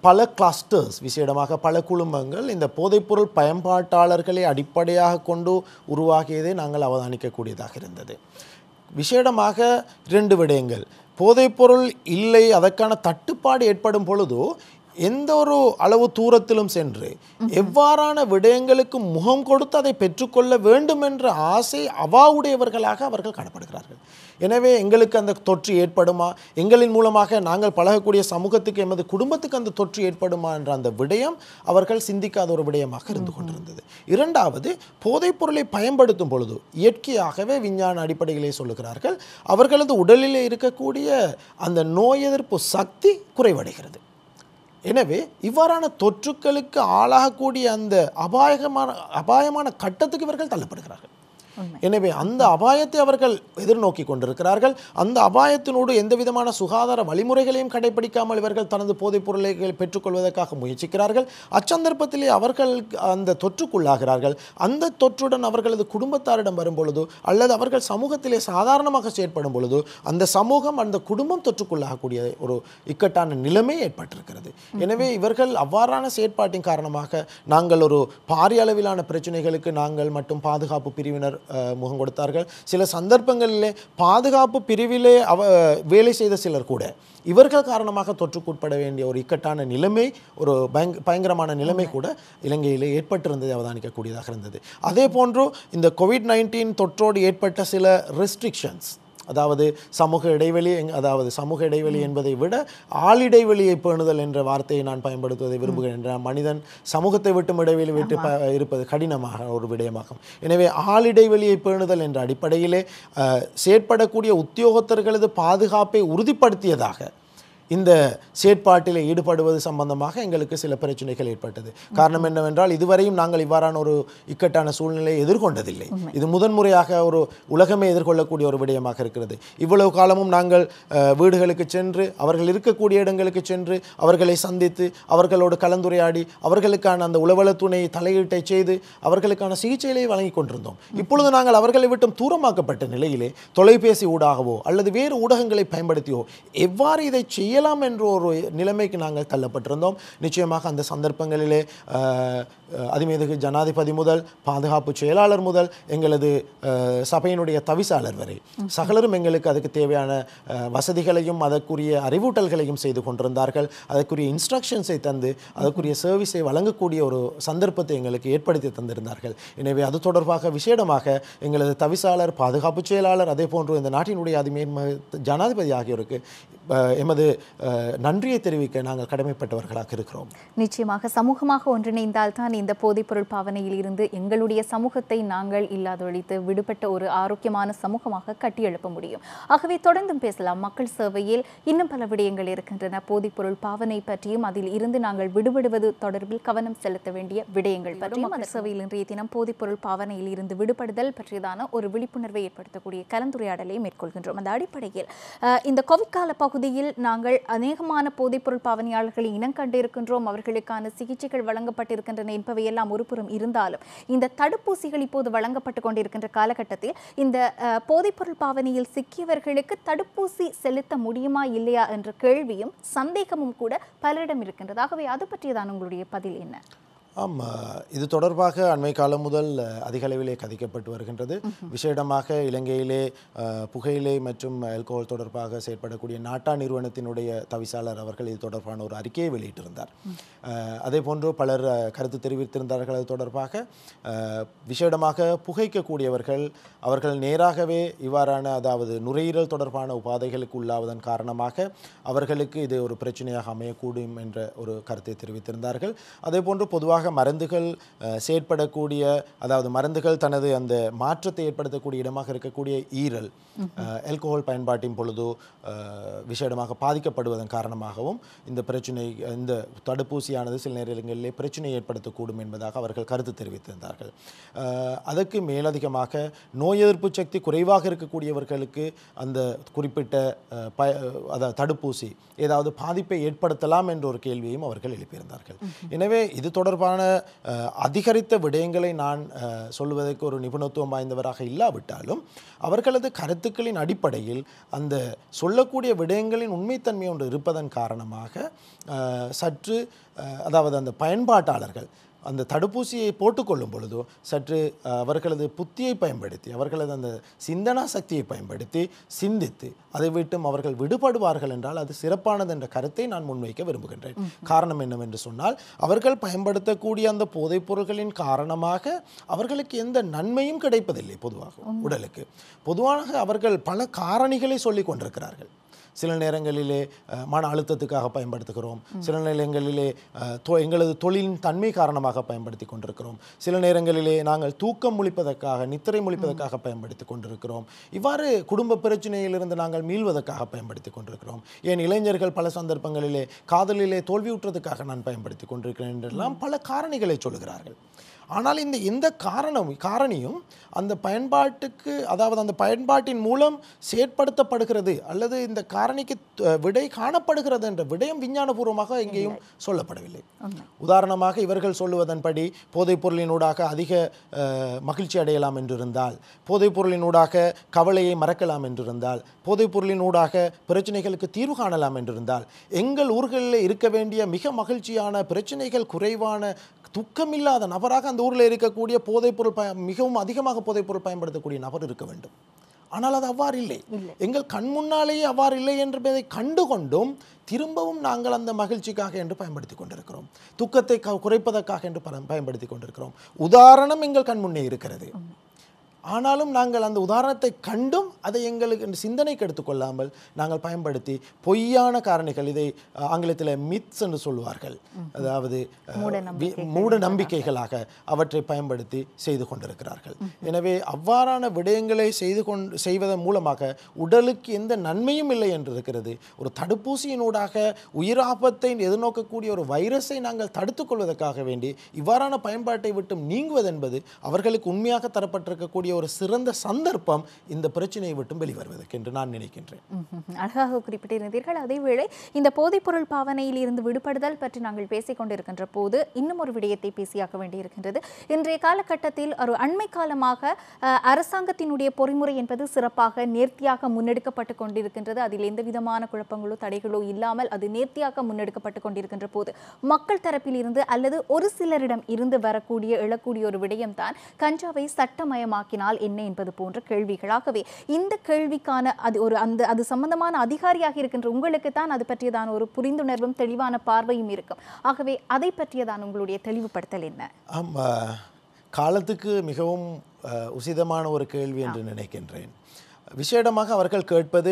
B: பல கிளஸ்டர்ஸ், விசேடமாக பல குழுமங்கள் இந்த போதைப்பொருள் பயன்பாட்டாளர்களை அடிப்படையாக கொண்டு உருவாகியதை நாங்கள் அவதானிக்கக்கூடியதாக இருந்தது. விசேடமாக 2 விடயங்கள். போதைப்பொருள் இல்லை, அதற்கான தட்டுப்பாடு ஏற்படும் பொழுதோ எந்த ஒரு அளவு தூரத்திலும் சென்று எவ்வாறான விடயங்களுக்கு முகம் கொடுத்து அதை பெற்றுக்கொள்ள வேண்டும் என்ற ஆசை அவாவுடையவர்களாக அவர்கள் காணப்படுகிறார்கள். எனவே எங்களுக்கு அந்த தொற்று ஏற்படுமா, எங்களின் மூலமாக நாங்கள் பழகக்கூடிய சமூகத்துக்கு, எமது குடும்பத்துக்கு அந்த தொற்று ஏற்படுமா என்ற அந்த விடயம் அவர்கள் சிந்திக்காத ஒரு விடயமாக இருந்து கொண்டிருந்தது. 2வது, போதைப் பொருளை பயன்படுத்தும் பொழுது இயற்கையாகவே விஞ்ஞான அடிப்படையிலே சொல்லுகிறார்கள், அவர்களது உடலிலே இருக்கக்கூடிய அந்த நோய் எதிர்ப்பு சக்தி குறைவடைகிறது. எனவே இவ்வாறான தொற்றுக்களுக்கு ஆளாகக்கூடிய அந்த அபாயமான கட்டத்துக்கு இவர்கள் தள்ளப்படுகிறார்கள். எனவே அந்த அபாயத்தை அவர்கள் எதிர்நோக்கி கொண்டிருக்கிறார்கள். அந்த அபாயத்தினோடு எந்த விதமான சுகாதார வழிமுறைகளையும் கடைபிடிக்காமல் இவர்கள் தனது போதைப் பொருளை பெற்றுக்கொள்வதற்காக முயற்சிக்கிறார்கள். அச்சந்தர்ப்பத்திலே அவர்கள் அந்த தொற்றுக்குள்ளாகிறார்கள். அந்த தொற்றுடன் அவர்களது குடும்பத்தாரிடம் வரும் பொழுது அல்லது அவர்கள் சமூகத்திலே சாதாரணமாக செயற்படும் பொழுது அந்த சமூகம், அந்த குடும்பம் தொற்றுக்குள்ளாகக்கூடிய ஒரு இக்கட்டான நிலைமை ஏற்பட்டிருக்கிறது. எனவே இவர்கள் அவ்வாறான செயற்பாட்டின் காரணமாக நாங்கள் ஒரு பாரிய அளவிலான பிரச்சனைகளுக்கு நாங்கள் மற்றும் பாதுகாப்பு பிரிவினர் முகம் கொடுத்தார்கள். சில சந்தர்ப்பங்களிலே பாதுகாப்பு பிரிவிலே வேலை செய்த சிலர் கூட இவர்கள் காரணமாக தொற்றுக்குட்பட வேண்டிய ஒரு இக்கட்டான நிலைமை, ஒரு பயங்கரமான நிலைமை கூட இலங்கையிலே ஏற்பட்டிருந்ததை அவதானிக்கக்கூடியதாக இருந்தது. அதே போன்று இந்த கோவிட்-19 தொற்றோடு ஏற்பட்ட சில ரெஸ்ட்ரிக்ஷன்ஸ், அதாவது சமூக இடைவெளி என்பதை விட ஆளிடைவெளியை பேணுதல் என்ற வார்த்தையை நான் பயன்படுத்துவதை விரும்புகிறேன். மனிதன் சமூகத்தை விட்டு இடைவெளி விட்டு இருப்பது கடினமாக ஒரு விடயமாகும். எனவே ஆளிடைவெளியை பேணுதல் என்ற அடிப்படையிலே செயற்படக்கூடிய உத்தியோகத்தர்களது பாதுகாப்பை உறுதிப்படுத்தியதாக இந்த செயற்பாட்டில் ஈடுபடுவது சம்பந்தமாக எங்களுக்கு சில பிரச்சனைகள் ஏற்பட்டது. காரணம் என்னவென்றால் இதுவரையும் நாங்கள் இவ்வாறான ஒரு இக்கட்டான சூழ்நிலையை எதிர்கொண்டதில்லை. இது முதன்முறையாக ஒரு உலகமே எதிர்கொள்ளக்கூடிய ஒரு விடயமாக இருக்கிறது. இவ்வளவு காலமும் நாங்கள் வீடுகளுக்கு சென்று, அவர்கள் இருக்கக்கூடிய இடங்களுக்கு சென்று அவர்களை சந்தித்து அவர்களோடு கலந்துரையாடி அவர்களுக்கான அந்த உளவள துணை தலையீட்டை செய்து அவர்களுக்கான சிகிச்சைகளை வழங்கி கொண்டிருந்தோம். இப்பொழுது நாங்கள் அவர்களை விட்டும் தூரமாக்கப்பட்ட நிலையிலே தொலைபேசி ஊடாகவோ அல்லது வேறு ஊடகங்களை பயன்படுத்தியோ எவ்வாறு இதை செய்ய செய்யலாம் என்ற ஒரு நிலைமைக்கு நாங்கள் தள்ளப்பட்டிருந்தோம். நிச்சயமாக அந்த சந்தர்ப்பங்களிலே அதிமேதகு ஜனாதிபதி முதல் பாதுகாப்பு செயலாளர் முதல் எங்களது சபையினுடைய தவிசாளர் வரை சகலரும் எங்களுக்கு அதுக்கு தேவையான வசதிகளையும் அதற்குரிய அறிவூட்டல்களையும் செய்து கொண்டிருந்தார்கள். அதற்குரிய இன்ஸ்ட்ரக்ஷன்ஸை தந்து அதற்குரிய சர்வீஸை வழங்கக்கூடிய ஒரு சந்தர்ப்பத்தை எங்களுக்கு ஏற்படுத்தி தந்திருந்தார்கள். எனவே அது தொடர்பாக விசேடமாக எங்களது தவிசாளர், பாதுகாப்பு செயலாளர், அதே போன்று இந்த நாட்டினுடைய ஜனாதிபதி ஆகியோருக்கு எமது நன்றியை தெரிவிக்க நாங்கள் கடமைப்பட்டவர்களாக இருக்கிறோம்.
A: நிச்சயமாக சமூகமாக ஒன்றிணைந்தால் தான் இந்த போதைப்பொருள் பாவனையில் இருந்து எங்களுடைய சமூகத்தை நாங்கள் இல்லாதொழித்து விடுபட்ட ஒரு ஆரோக்கியமான சமூகமாக கட்டியெழுப்ப முடியும். ஆகவே தொடர்ந்தும் பேசலாம். மக்கள் சேவையில் இன்னும் பல விடயங்கள் இருக்கின்றன. போதைப்பொருள் பாவனை பற்றியும் அதில் இருந்து நாங்கள் விடுபடுவது தொடர்பில் கவனம் செலுத்த வேண்டிய விடயங்கள் பற்றியும் மக்கள் சேவையில் இன்றைய தினம் போதைப்பொருள் பாவனையில் இருந்து விடுபடுதல் பற்றியதான ஒரு விழிப்புணர்வை ஏற்படுத்தக்கூடிய கலந்துரையாடலை மேற்கொள்கின்றோம். அந்த அடிப்படையில் இந்த கோவிட் கால பகுதியில் நாங்கள் அநேகமான போதைப்பொருள் பாவனையாளர்களை இனம் கண்டிருக்கின்றோம். அவர்களுக்கான சிகிச்சைகள் வழங்கப்பட்டிருக்கின்றன என்பவையெல்லாம் ஒருபுறம் இருந்தாலும் இந்த தடுப்பூசிகள் இப்போது வழங்கப்பட்டு கொண்டிருக்கின்ற காலகட்டத்தில் இந்த போதைப்பொருள் பாவனையில் சிக்கியவர்களுக்கு தடுப்பூசி செலுத்த முடியுமா இல்லையா என்ற கேள்வியும் சந்தேகமும் கூட பலரிடம் இருக்கின்றது. ஆகவே அது பற்றியதான் உங்களுடைய பதில் என்ன?
B: இது தொடர்பாக அண்மை காலம் முதல் அதிக அளவிலே கதைக்கப்பட்டு வருகின்றது. விசேடமாக இலங்கையிலே புகையிலை மற்றும் ஆல்கோஹால் தொடர்பாக செயற்படக்கூடிய நாட்டா நிறுவனத்தினுடைய தவிசாளர் அவர்கள் இது தொடர்பான ஒரு அறிக்கையை வெளியிட்டிருந்தார். அதே போன்று பலர் கருத்து தெரிவித்திருந்தார்கள். அது தொடர்பாக விசேடமாக புகைக்கக்கூடியவர்கள் அவர்கள் நேராகவே இவ்வாறான அதாவது நுரையீரல் தொடர்பான உபாதைகளுக்கு உள்ளாவதன் காரணமாக அவர்களுக்கு இது ஒரு பிரச்சனையாக அமையக்கூடும் என்ற ஒரு கருத்தை தெரிவித்திருந்தார்கள். அதே போன்று பொதுவாக மருந்துகள் செயற்படக்கூடிய அதாவது மருந்துகள் தனது அந்த மாற்றத்தை ஏற்படுத்தக்கூடிய இடமாக இருக்கக்கூடிய ஈரல் ஆல்கோஹால் பயன்பாட்டின் பொழுது விசேடமாக பாதிக்கப்படுவதன் காரணமாகவும் இந்த பிரச்சனை இந்த தடுப்பூசியானது சில நேரங்களிலே பிரச்சனை ஏற்படுத்தக்கூடும் என்பதாக அவர்கள் கருத்து தெரிவித்திருந்தார்கள். அதற்கு மேலதிகமாக நோய் எதிர்ப்பு சக்தி குறைவாக இருக்கக்கூடியவர்களுக்கு அந்த குறிப்பிட்ட அதாவது தடுப்பூசி ஏதாவது பாதிப்பை ஏற்படுத்தலாம் என்ற ஒரு கேள்வியையும் அவர்கள் எழுப்பியிருந்தார்கள். எனவே இது தொடர்பான அதிகரித்த விடயங்களை நான் சொல்வதற்கு ஒரு நிபுணத்துவம் வாய்ந்தவராக இல்லாவிட்டாலும் அவர்களது கருத்துக்களின் அடிப்படையில் அந்த சொல்லக்கூடிய விடயங்களின் உண்மைத்தன்மை ஒன்று இருப்பதன் காரணமாக சற்று அதாவது அந்த பயன்பாட்டாளர்கள் அந்த தடுப்பூசியை போட்டுக்கொள்ளும் பொழுதோ சற்று அவர்களது புத்தியை பயன்படுத்தி அவர்களது அந்த சிந்தனா சக்தியை பயன்படுத்தி சிந்தித்து அதை விட்டும் அவர்கள் விடுபடுவார்கள் என்றால் அது சிறப்பானது என்ற கருத்தை நான் முன்வைக்க விரும்புகின்றேன். காரணம் என்னவென்று சொன்னால் அவர்கள் பயன்படுத்தக்கூடிய அந்த போதைப் பொருட்களின் காரணமாக அவர்களுக்கு எந்த நன்மையும் கிடைப்பதில்லை. உடலுக்கு பொதுவாக அவர்கள் பல காரணிகளை சொல்லிக் கொண்டிருக்கிறார்கள். சில நேரங்களிலே மன அழுத்தத்துக்காக பயன்படுத்துகிறோம், சில நேரங்களிலே எங்களது தொழிலின் தன்மை காரணமாக பயன்படுத்தி கொண்டிருக்கிறோம், சில நேரங்களிலே நாங்கள் தூக்கம் முழிப்பதற்காக நித்திரை முழிப்பதற்காக பயன்படுத்தி கொண்டிருக்கிறோம், இவ்வாறு குடும்ப பிரச்சனையிலிருந்து நாங்கள் மீள்வதற்காக பயன்படுத்தி கொண்டிருக்கிறோம். ஏன் இளைஞர்கள் பல சந்தர்ப்பங்களிலே காதலிலே தோல்வியுற்றதுக்காக நான் பயன்படுத்தி கொண்டிருக்கிறேன் என்றெல்லாம் பல காரணிகளை சொல்கிறார்கள். ஆனால் இந்த எந்த காரணியும் அந்த பயன்பாட்டுக்கு அதாவது அந்த பயன்பாட்டின் மூலம் செயற்படுத்தப்படுகிறது அல்லது இந்த காரணிக்கு விடை காணப்படுகிறது என்ற விடயம் விஞ்ஞானபூர்வமாக எங்கேயும் சொல்லப்படவில்லை. உதாரணமாக இவர்கள் சொல்லுவதன்படி போதைப் பொருளினூடாக அதிக மகிழ்ச்சி அடையலாம் என்றிருந்தால், போதைப் பொருளினூடாக கவலையை மறக்கலாம் என்றிருந்தால், போதைப் பொருளினூடாக பிரச்சனைகளுக்கு தீர்வு காணலாம் என்றிருந்தால், எங்கள் ஊர்களில் இருக்க வேண்டிய மிக மகிழ்ச்சியான பிரச்சனைகள் குறைவான துக்கமில்லாத நபராக அந்த ஊரில் இருக்கக்கூடிய போதைப்பொருள் மிகவும் அதிகமாக போதைப்பொருள் பயன்படுத்தக்கூடிய நபர் இருக்க வேண்டும். ஆனால் அது அவ்வாறு இல்லை. எங்கள் கண் முன்னாலேயே அவ்வாறு இல்லை என்பதை கண்டுகொண்டும் திரும்பவும் நாங்கள் அந்த மகிழ்ச்சிக்காக என்று பயன்படுத்தி கொண்டிருக்கிறோம், துக்கத்தை குறைப்பதற்காக என்று பயன்படுத்தி கொண்டிருக்கிறோம். உதாரணம் எங்கள் கண் முன்னே இருக்கிறது. ஆனாலும் நாங்கள் அந்த உதாரணத்தை கண்டும் அதை எங்களுக்கு சிந்தனைக்கு எடுத்துக்கொள்ளாமல் நாங்கள் பயன்படுத்தி பொய்யான காரணிகள், இதை ஆங்கிலத்தில் மித்ஸ் என்று சொல்லுவார்கள், அதாவது மூட நம்பிக்கைகளாக அவற்றை பயன்படுத்தி செய்து கொண்டிருக்கிறார்கள். எனவே அவ்வாறான விடயங்களை செய்வதன் மூலமாக உடலுக்கு எந்த நன்மையும் இல்லை என்று இருக்கிறது. ஒரு தடுப்பூசியினூடாக உயிராபத்தை எதிர்நோக்கக்கூடிய ஒரு வைரஸை நாங்கள் தடுத்துக் கொள்வதற்காக வேண்டி இவ்வாறான பயன்பாட்டை விட்டு நீங்குவதென்பது அவர்களுக்கு உண்மையாக தரப்பட்டிருக்கக்கூடிய செய்யக்கூடிய ஒரு சிறந்த சந்தர்ப்பம் இந்த பிரச்சனையை விட்டு வெளிவருவதற்கு என்று நான் நினைக்கின்றேன்.
A: அழகாக குறிப்பிட்டிருந்தீர்கள். அதேவேளை இந்த போதைப்பொருள் பாவனையில் இருந்து விடுபடுதல் பற்றி நாங்கள் பேசிக் கொண்டிருக்கின்ற போது இன்னும் ஒரு விடயத்தை பேசியாக்க வேண்டியிருக்கின்றது. இன்றைய காலகட்டத்தில் ஒரு அண்மை காலமாக அரசாங்கத்தினுடைய பொறிமுறை என்பது சிறப்பாக நேர்த்தியாக முன்னெடுக்கப்பட்டு கொண்டிருக்கின்றது. அதில் எந்த விதமான குழப்பங்களோ தடைகளோ இல்லாமல் அது நேர்த்தியாக முன்னெடுக்கப்பட்டு கொண்டிருக்கின்ற போது மக்கள் தரப்பில் இருந்து அல்லது ஒரு சிலரிடம் இருந்து எழக்கூடிய ஒரு விடயம்தான் கஞ்சாவை சட்டமயமாக்கினால் என்ன என்பது போன்ற கேள்விகளாகவே. இந்த கேள்விக்கான அது சம்பந்தமான அதிகாரியாக இருக்கின்ற உங்களுக்கு தான் அது பற்றியதான ஒரு புரிந்துணர்வும் தெளிவான பார்வையும் இருக்கும். ஆகவே அதை பற்றியதான் உங்களுடைய தெளிவுபடுத்தல் என்ன?
B: காலத்துக்கு மிகவும் உசிதமான ஒரு கேள்வி என்று நினைக்கின்றேன். விசேடமாக அவர்கள் கேட்பது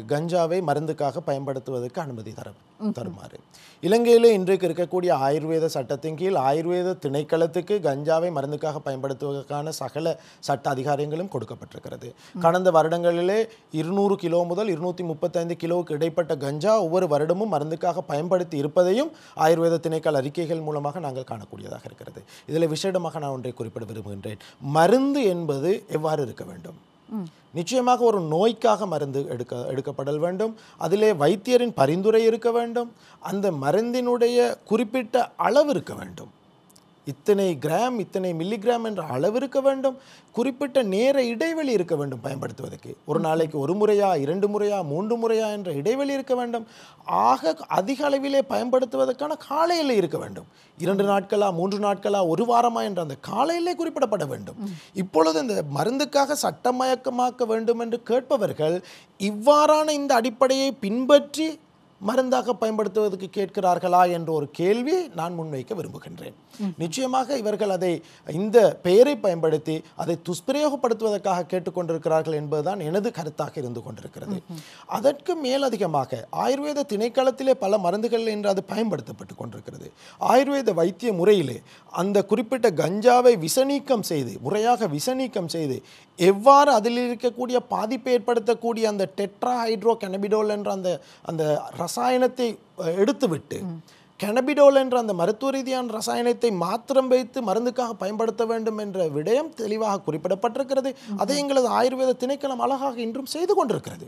B: கஞ்சாவை மருந்துக்காக பயன்படுத்துவதற்கு அனுமதி தருமாறு. இலங்கையிலே இன்றைக்கு இருக்கக்கூடிய ஆயுர்வேத சட்டத்தின் கீழ் ஆயுர்வேத திணைக்களத்துக்கு கஞ்சாவை மருந்துக்காக பயன்படுத்துவதற்கான சகல சட்ட அதிகாரங்களும் கொடுக்கப்பட்டிருக்கிறது. கடந்த வருடங்களிலே 200 கிலோ முதல் 235 கிலோவுக்கு இடைப்பட்ட கஞ்சா ஒவ்வொரு வருடமும் மருந்துக்காக பயன்படுத்தி இருப்பதையும் ஆயுர்வேத திணைக்கள அறிக்கைகள் மூலமாக நாங்கள் காணக்கூடியதாக இருக்கிறது. இதில் விசேடமாக நான் ஒன்றை குறிப்பிட விரும்புகின்றேன். மருந்து என்பது எவ்வாறு இருக்க வேண்டும்? நிச்சயமாக ஒரு நோய்க்காக மருந்து எடுக்கப்படல் வேண்டும். அதிலே வைத்தியரின் பரிந்துரை இருக்க வேண்டும். அந்த மருந்தினுடைய குறிப்பிட்ட அளவு இருக்க வேண்டும். இத்தனை கிராம் இத்தனை மில்லிகிராம் என்ற அளவு இருக்க வேண்டும். குறிப்பிட்ட நேர இடைவெளி இருக்க வேண்டும் பயன்படுத்துவதற்கு. ஒரு நாளைக்கு 1 முறையா 2 முறையா 3 முறையா என்ற இடைவெளி இருக்க வேண்டும். ஆக அதிக அளவிலே பயன்படுத்துவதற்கான கால எல்லை இருக்க வேண்டும். 2 நாட்களா 3 நாட்களா 1 வாரமா என்ற அந்த கால எல்லை குறிப்பிடப்பட வேண்டும். இப்பொழுது இந்த மருந்துக்காக சட்டமயமாக்க வேண்டும் என்று கேட்பவர்கள் இவ்வாறான இந்த அடிப்படையை பின்பற்றி மருந்தாக பயன்படுத்துவதற்கு கேட்கிறார்களா என்ற ஒரு கேள்வி நான் முன்வைக்க விரும்புகின்றேன். நிச்சயமாக இவர்கள் அதை இந்த பெயரை பயன்படுத்தி அதை துஷ்பிரயோகப்படுத்துவதற்காக கேட்டுக்கொண்டிருக்கிறார்கள் என்பதுதான் எனது கருத்தாக இருந்து கொண்டிருக்கிறது. அதற்கு மேலதிகமாக ஆயுர்வேத திணைக்களத்திலே பல மருந்துகள் என்று அது பயன்படுத்தப்பட்டு கொண்டிருக்கிறது. ஆயுர்வேத வைத்திய முறையிலே அந்த குறிப்பிட்ட கஞ்சாவை முறையாக விசநீக்கம் செய்து எவ்வாறு அதில் இருக்கக்கூடிய பாதிப்பை ஏற்படுத்தக்கூடிய அந்த டெட்ரா ஹைட்ரோ கனபிடோல் என்ற அந்த ரசாயனத்தை எடுத்துவிட்டு கனபிடோல் என்ற அந்த மருத்துவ ரீதியான ரசாயனத்தை மாத்திரம் வைத்து மருந்துக்காக பயன்படுத்த வேண்டும் என்ற விடயம் தெளிவாக குறிப்பிடப்பட்டிருக்கிறது. அதை எங்களது ஆயுர்வேத திணைக்களம் அழகாக இன்றும் செய்து கொண்டிருக்கிறது.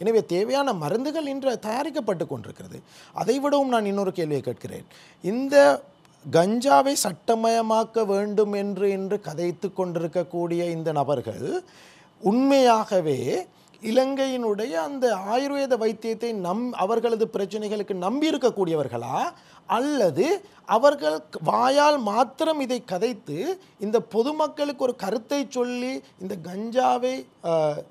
B: எனவே தேவையான மருந்துகள் இன்று தயாரிக்கப்பட்டு கொண்டிருக்கிறது. அதை விடவும் நான் இன்னொரு கேள்வியை கேட்கிறேன். இந்த கஞ்சாவை சட்டமயமாக்க வேண்டும் என்று கதைத்து கொண்டிருக்கக்கூடிய இந்த நபர்கள் உண்மையாகவே இலங்கையினுடைய அந்த ஆயுர்வேத வைத்தியத்தை அவர்களது பிரச்சனைகளுக்கு நம்பி இருக்கக்கூடியவர்களா, அல்லது அவர்கள் வாயால் மாத்திரம் இதை கதைத்து இந்த பொதுமக்களுக்கு ஒரு கருத்தை சொல்லி இந்த கஞ்சாவை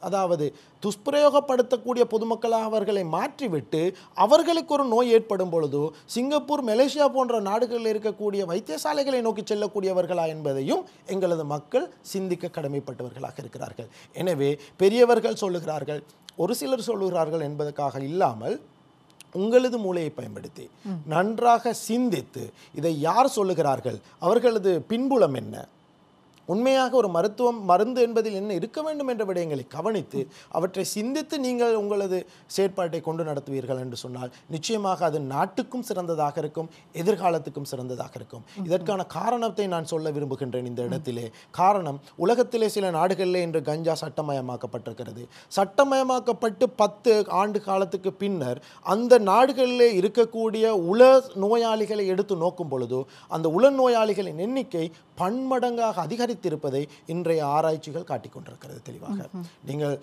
B: அதாவது துஷ்பிரயோகப்படுத்தக்கூடிய பொதுமக்களாக அவர்களை மாற்றிவிட்டு அவர்களுக்கு ஒரு நோய் ஏற்படும் பொழுது சிங்கப்பூர் மலேசியா போன்ற நாடுகளில் இருக்கக்கூடிய வைத்தியசாலைகளை நோக்கி செல்லக்கூடியவர்களா என்பதையும் எங்களது மக்கள் சிந்திக்க கடமைப்பட்டவர்களாக இருக்கிறார்கள். எனவே பெரியவர்கள் சொல்லுகிறார்கள், ஒரு சிலர் சொல்லுகிறார்கள் என்பதற்காக இல்லாமல் உங்களது மூளையை பயன்படுத்தி நன்றாக சிந்தித்து இதை யார் சொல்லுகிறார்கள், அவர்களது பின்புலம் என்ன, உண்மையாக ஒரு மருந்து என்பதில் என்ன இருக்க வேண்டும் என்ற விடயங்களை கவனித்து அவற்றை சிந்தித்து நீங்கள் உங்களது செயற்பாட்டை கொண்டு நடத்துவீர்கள் என்று சொன்னால் நிச்சயமாக அது நாட்டுக்கும் சிறந்ததாக இருக்கும், எதிர்காலத்துக்கும் சிறந்ததாக இருக்கும். இதற்கான காரணத்தை நான் சொல்ல விரும்புகின்றேன் இந்த இடத்திலே. காரணம், உலகத்திலே சில நாடுகளிலே இன்று கஞ்சா சட்டமயமாக்கப்பட்டிருக்கிறது. சட்டமயமாக்கப்பட்டு 10 ஆண்டு காலத்துக்கு பின்னர் அந்த நாடுகளிலே இருக்கக்கூடிய உல நோயாளிகளை எடுத்து நோக்கும் பொழுது அந்த உல நோயாளிகளின் எண்ணிக்கை பன்மடங்காக அதிகரித்திருப்பதை இன்றைய ஆராய்ச்சிகள் காட்டிக் கொண்டிருக்கிறது தெளிவாக. நீங்கள்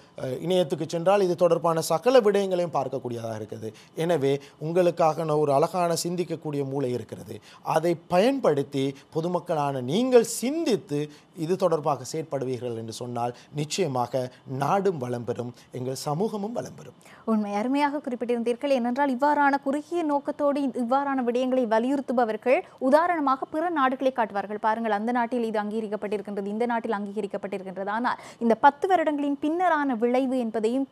B: இணையத்துக்கு சென்றால் இது தொடர்பான சகல விடயங்களையும் பார்க்கக்கூடியதாக இருக்கிறது. எனவே உங்களுக்காக ஒரு அழகான சிந்திக்கக்கூடிய மூளை இருக்கிறது. அதை பயன்படுத்தி பொதுமக்களான நீங்கள் சிந்தித்து இது தொடர்பாக செயற்படுவீர்கள் என்று சொன்னால் நிச்சயமாக நாடும் வளம் பெறும், எங்கள் சமூகமும் வளம் பெறும்.
A: உண்மை, அருமையாக குறிப்பிட்டிருந்தீர்கள். ஏனென்றால் இவ்வாறான குறுகிய நோக்கத்தோடு இவ்வாறான விடயங்களை வலியுறுத்துபவர்கள் உதாரணமாக பிற நாடுகளை காட்டுவார்கள். பாருங்கள், அந்த நாட்டில் இது அங்கீகரிக்கப்பட்டிருக்கின்றது, இந்த நாட்டில் அங்கீகரிக்கப்பட்டிருக்கின்றது. ஆனால் இந்த 10 வருடங்களின் பின்னரான விளைவு என்பதையும்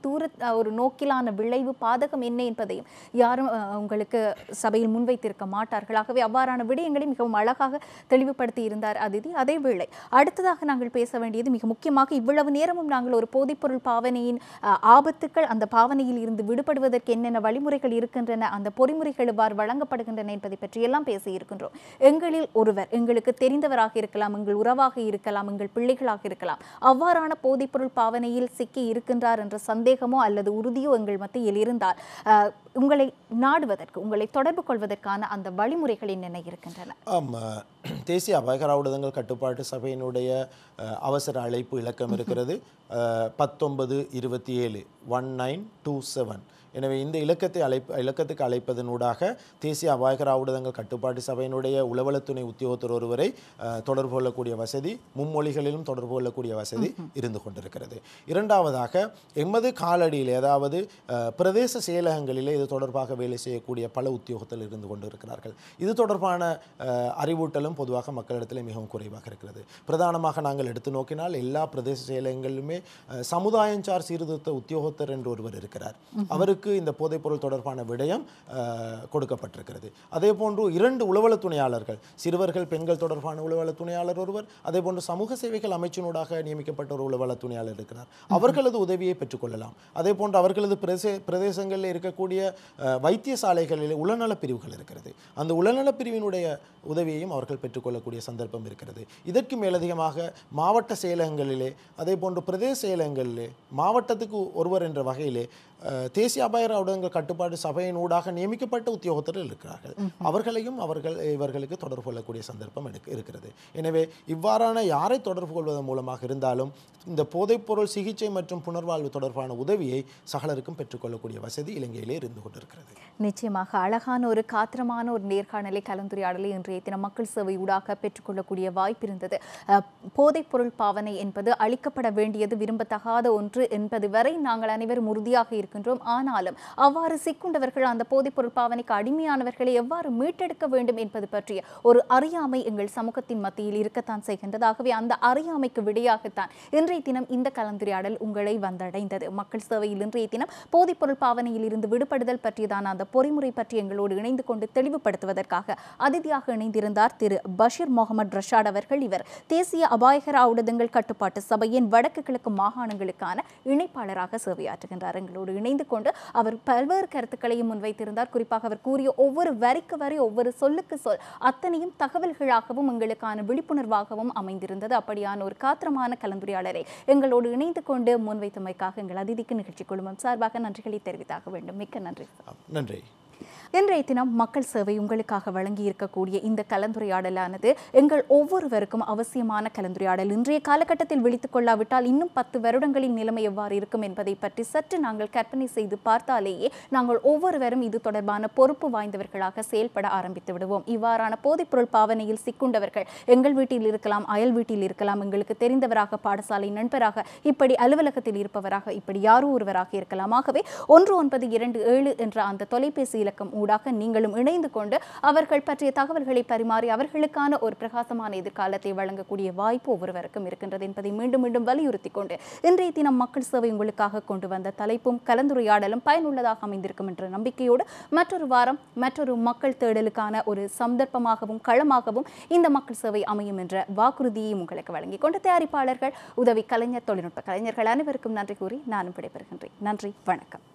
A: ஒரு நோக்கிலான விளைவு பாதகம் என்ன என்பதையும் யாரும் உங்களுக்கு சபையில் முன்வைத்திருக்க மாட்டார்கள். ஆகவே அவ்வாறான விடயங்களை மிகவும் அழகாக தெளிவுபடுத்தி இருந்தார் அதிதி. அதே வேளை அடுத்த அடுத்ததாக நாங்கள் பேச வேண்டியது மிக முக்கியமாக இவ்வளவு நேரமும் நாங்கள் ஒரு போதைப்பொருள் பாவனையின் ஆபத்துக்கள், அந்த பாவனையில் இருந்து விடுபடுவதற்கு என்னென்ன வழிமுறைகள் இருக்கின்றன, அந்த பொறிமுறைகள் எவ்வாறு வழங்கப்படுகின்றன என்பதை பற்றியெல்லாம் பேசியிருக்கின்றோம். எங்களில் ஒருவர், எங்களுக்கு தெரிந்தவராக இருக்கலாம், எங்கள் உறவாக இருக்கலாம், எங்கள் பிள்ளைகளாக இருக்கலாம், அவ்வாறான போதைப்பொருள் பாவனையில் சிக்கி இருக்கின்றார் என்ற சந்தேகமோ அல்லது உறுதியோ எங்கள் மத்தியில் இருந்தால் உங்களை நாடுவதற்கு, உங்களை தொடர்பு கொள்வதற்கான அந்த வழிமுறைகள் என்னென்ன இருக்கின்றன?
B: தேசிய அபாயகர ஊடகங்கள் கட்டுப்பாட்டு சபையினுடைய அவசர அழைப்பு இலக்கம் இருக்கிறது 1927 1927. எனவே இந்த இலக்கத்துக்கு அழைப்பதனூடாக தேசிய அபாயகர ஊடகங்கள் கட்டுப்பாட்டு சபையினுடைய உளவளத்துணை உத்தியோகத்தர் ஒருவரை தொடர்பு கொள்ளக்கூடிய வசதி, மும்மொழிகளிலும் தொடர்பு கொள்ளக்கூடிய வசதி இருந்து கொண்டிருக்கிறது. இரண்டாவதாக எமது காலடியில், அதாவது பிரதேச செயலகங்களிலே இது தொடர்பாக வேலை செய்யக்கூடிய பல உத்தியோகத்தர்கள் இருந்து கொண்டிருக்கிறார்கள். இது தொடர்பான அறிவூட்டலும் பொதுவாக மக்களிடத்தில் மிகவும் குறைவாக இருக்கிறது. பிரதானமாக நாங்கள் எடுத்து நோக்கினால் எல்லா பிரதேச செயலகங்களிலுமே சமுதாயஞ்சார் சீர்திருத்த உத்தியோகத்தர் என்று ஒருவர் இருக்கிறார். அவருக்கு இந்த போதைப்பொருள் தொடர்பான விடயம் கொடுக்கப்பட்டிருக்கிறது. அதே போன்று 2 உளவள துணையாளர்கள், சிறுவர்கள் பெண்கள் தொடர்பான உளவள துணையாளர் ஒருவர், அதே போன்று சமூக சேவைகள் அமைச்சினூடாக நியமிக்கப்பட்ட ஒரு உளவள துணையாளர் இருக்கிறார். அவர்களது உதவியை பெற்றுக்கொள்ளலாம். அதே போன்று அவர்களது பிரதேசங்களில் இருக்கக்கூடிய வைத்தியசாலைகளில் உளநல பிரிவுகள் இருக்கிறது. அந்த உளநல பிரிவினுடைய உதவியையும் அவர்கள் பெற்றுக்கொள்ளக்கூடிய சந்தர்ப்பம் இருக்கிறது. இதற்கு மேலதிகமாக மாவட்ட செயலகங்களிலே, அதே போன்று பிரதேச செயலகங்களிலே மாவட்டத்துக்கு ஒருவர் என்ற வகையிலே தேசிய அபாயகர ஊடகங்கள் கட்டுப்பாட்டு சபையின் ஊடாக நியமிக்கப்பட்ட உத்தியோகத்தர்கள் இருக்கிறார்கள். அவர்களையும் இவர்களுக்கு தொடர்பு கொள்ளக்கூடிய சந்தர்ப்பம் இருக்கிறது. எனவே இவ்வாறான யாரை தொடர்பு கொள்வதன் மூலமாக இருந்தாலும் இந்த போதைப்பொருள் சிகிச்சை மற்றும் புனர்வாழ்வு தொடர்பான உதவியை சகலருக்கும் பெற்றுக்கொள்ளக்கூடிய வசதி இலங்கையிலே இருந்து கொண்டிருக்கிறது.
A: நிச்சயமாக அழகான ஒரு காத்திரமான ஒரு நேர்காணலை, கலந்துரையாடலை இன்றைய தினம் மக்கள் சேவை ஊடாக பெற்றுக்கொள்ளக்கூடிய வாய்ப்பு இருந்தது. போதைப்பொருள் பாவனை என்பது அளிக்கப்பட வேண்டியது விரும்பத்தகாத ஒன்று என்பது வரை நாங்கள் அனைவரும் உறுதியாக இருக்கின்றோம். ஆனாலும் அவ்வாறு சிக்குண்டவர்கள், அந்த போதைப்பொருள் பாவனைக்கு அடிமையானவர்களை எவ்வாறு மீட்டெடுக்க வேண்டும் என்பது பற்றிய ஒரு அறியாமை எங்கள் சமூகத்தின் மத்தியில் இருக்கத்தான் செய்கின்றது. ஆகவே அந்த அறியாமைக்கு விடையாகத்தான் இன்றைய தினம் இந்த கலந்துரையாடல் உங்களை வந்தடைந்தது. மக்கள் சேவையில் இன்றைய தினம் போதைப்பொருள் பாவனையில் இருந்து விடுபடுதல் பற்றியதான அந்த பொறிமுறை பற்றி எங்களோடு இணைந்து கொண்டு தெளிவுபடுத்துவதற்காக அதிதியாக இணைந்திருந்தார் திரு பஷீர் முகமது ரஷாட் அவர்கள். இவர் தேசிய அபாயகர ஊடகங்கள் கட்டுப்பாட்டு சபையின் வடக்கு கிழக்கு மாகாணங்களுக்கான இணைப்பாளராக சேவையாற்றுகின்றார். எங்களோடு இணைந்து கொண்டு அவர் பல்வேறு கருத்துக்களையும் முன்வைத்திருந்தார். குறிப்பாக அவர் கூறிய ஒவ்வொரு வரிக்கு வரி, ஒவ்வொரு சொல்லுக்கு சொல் அத்தனையும் தகவல்களாகவும் எங்களுக்கான விழிப்புணர்வாகவும் அமைந்திருந்தது. அப்படியான ஒரு காத்திரமான கலந்துரையாடலை எங்களோடு இணைந்து கொண்டு முன்வைத்தமைக்காக எங்கள் அதிதிக்கு நிகழ்ச்சி குழுமம் சார்பாக நன்றிகளை தெரிவித்தாக வேண்டும். மிக்க நன்றி.
B: நன்றி.
A: இன்றைய தினம் மக்கள் சேவை உங்களுக்காக வழங்கி இருக்கக்கூடிய இந்த கலந்துரையாடலானது எங்கள் ஒவ்வொருவருக்கும் அவசியமான கலந்துரையாடல். இன்றைய காலகட்டத்தில் விழித்துக் கொள்ளாவிட்டால் இன்னும் 10 வருடங்களின் நிலைமை எவ்வாறு இருக்கும் என்பதை பற்றி சற்று நாங்கள் கற்பனை செய்து பார்த்தாலேயே நாங்கள் ஒவ்வொருவரும் இது தொடர்பான பொறுப்பு வாய்ந்தவர்களாக செயல்பட ஆரம்பித்து விடுவோம். இவ்வாறான போதைப்பொருள் பாவனையில் சிக்குண்டவர்கள் எங்கள் வீட்டில் இருக்கலாம், அயல் வீட்டில் இருக்கலாம், எங்களுக்கு தெரிந்தவராக, பாடசாலை நண்பராக, இப்படி அலுவலகத்தில் இருப்பவராக, இப்படி யாரோ ஒருவராக இருக்கலாம். ஆகவே 1927 என்ற அந்த தொலைபேசி இலக்கம் ஊடாக நீங்களும் இணைந்து கொண்டு அவர்கள் பற்றிய தகவல்களை பரிமாறி அவர்களுக்கான ஒரு பிரகாசமான எதிர்காலத்தை வழங்கக்கூடிய வாய்ப்பு ஒவ்வொருவருக்கும் இருக்கின்றது என்பதை மீண்டும் மீண்டும் வலியுறுத்தி கொண்டு இன்றைய தினம் மக்கள் சேவை உங்களுக்காக கொண்டு வந்த தலைப்பும் கலந்துரையாடலும் பயனுள்ளதாக அமைந்திருக்கும் என்ற நம்பிக்கையோடு மற்றொரு வாரம் மற்றொரு மக்கள் தேடலுக்கான ஒரு சந்தர்ப்பமாகவும் களமாகவும் இந்த மக்கள் சேவை அமையும் என்ற வாக்குறுதியை உங்களுக்கு வழங்கிக் கொண்டு தயாரிப்பாளர்கள், உதவி கலைஞர், தொழில்நுட்ப கலைஞர்கள் அனைவருக்கும் நன்றி கூறி நானும் விடைபெறுகின்றேன். நன்றி, வணக்கம்.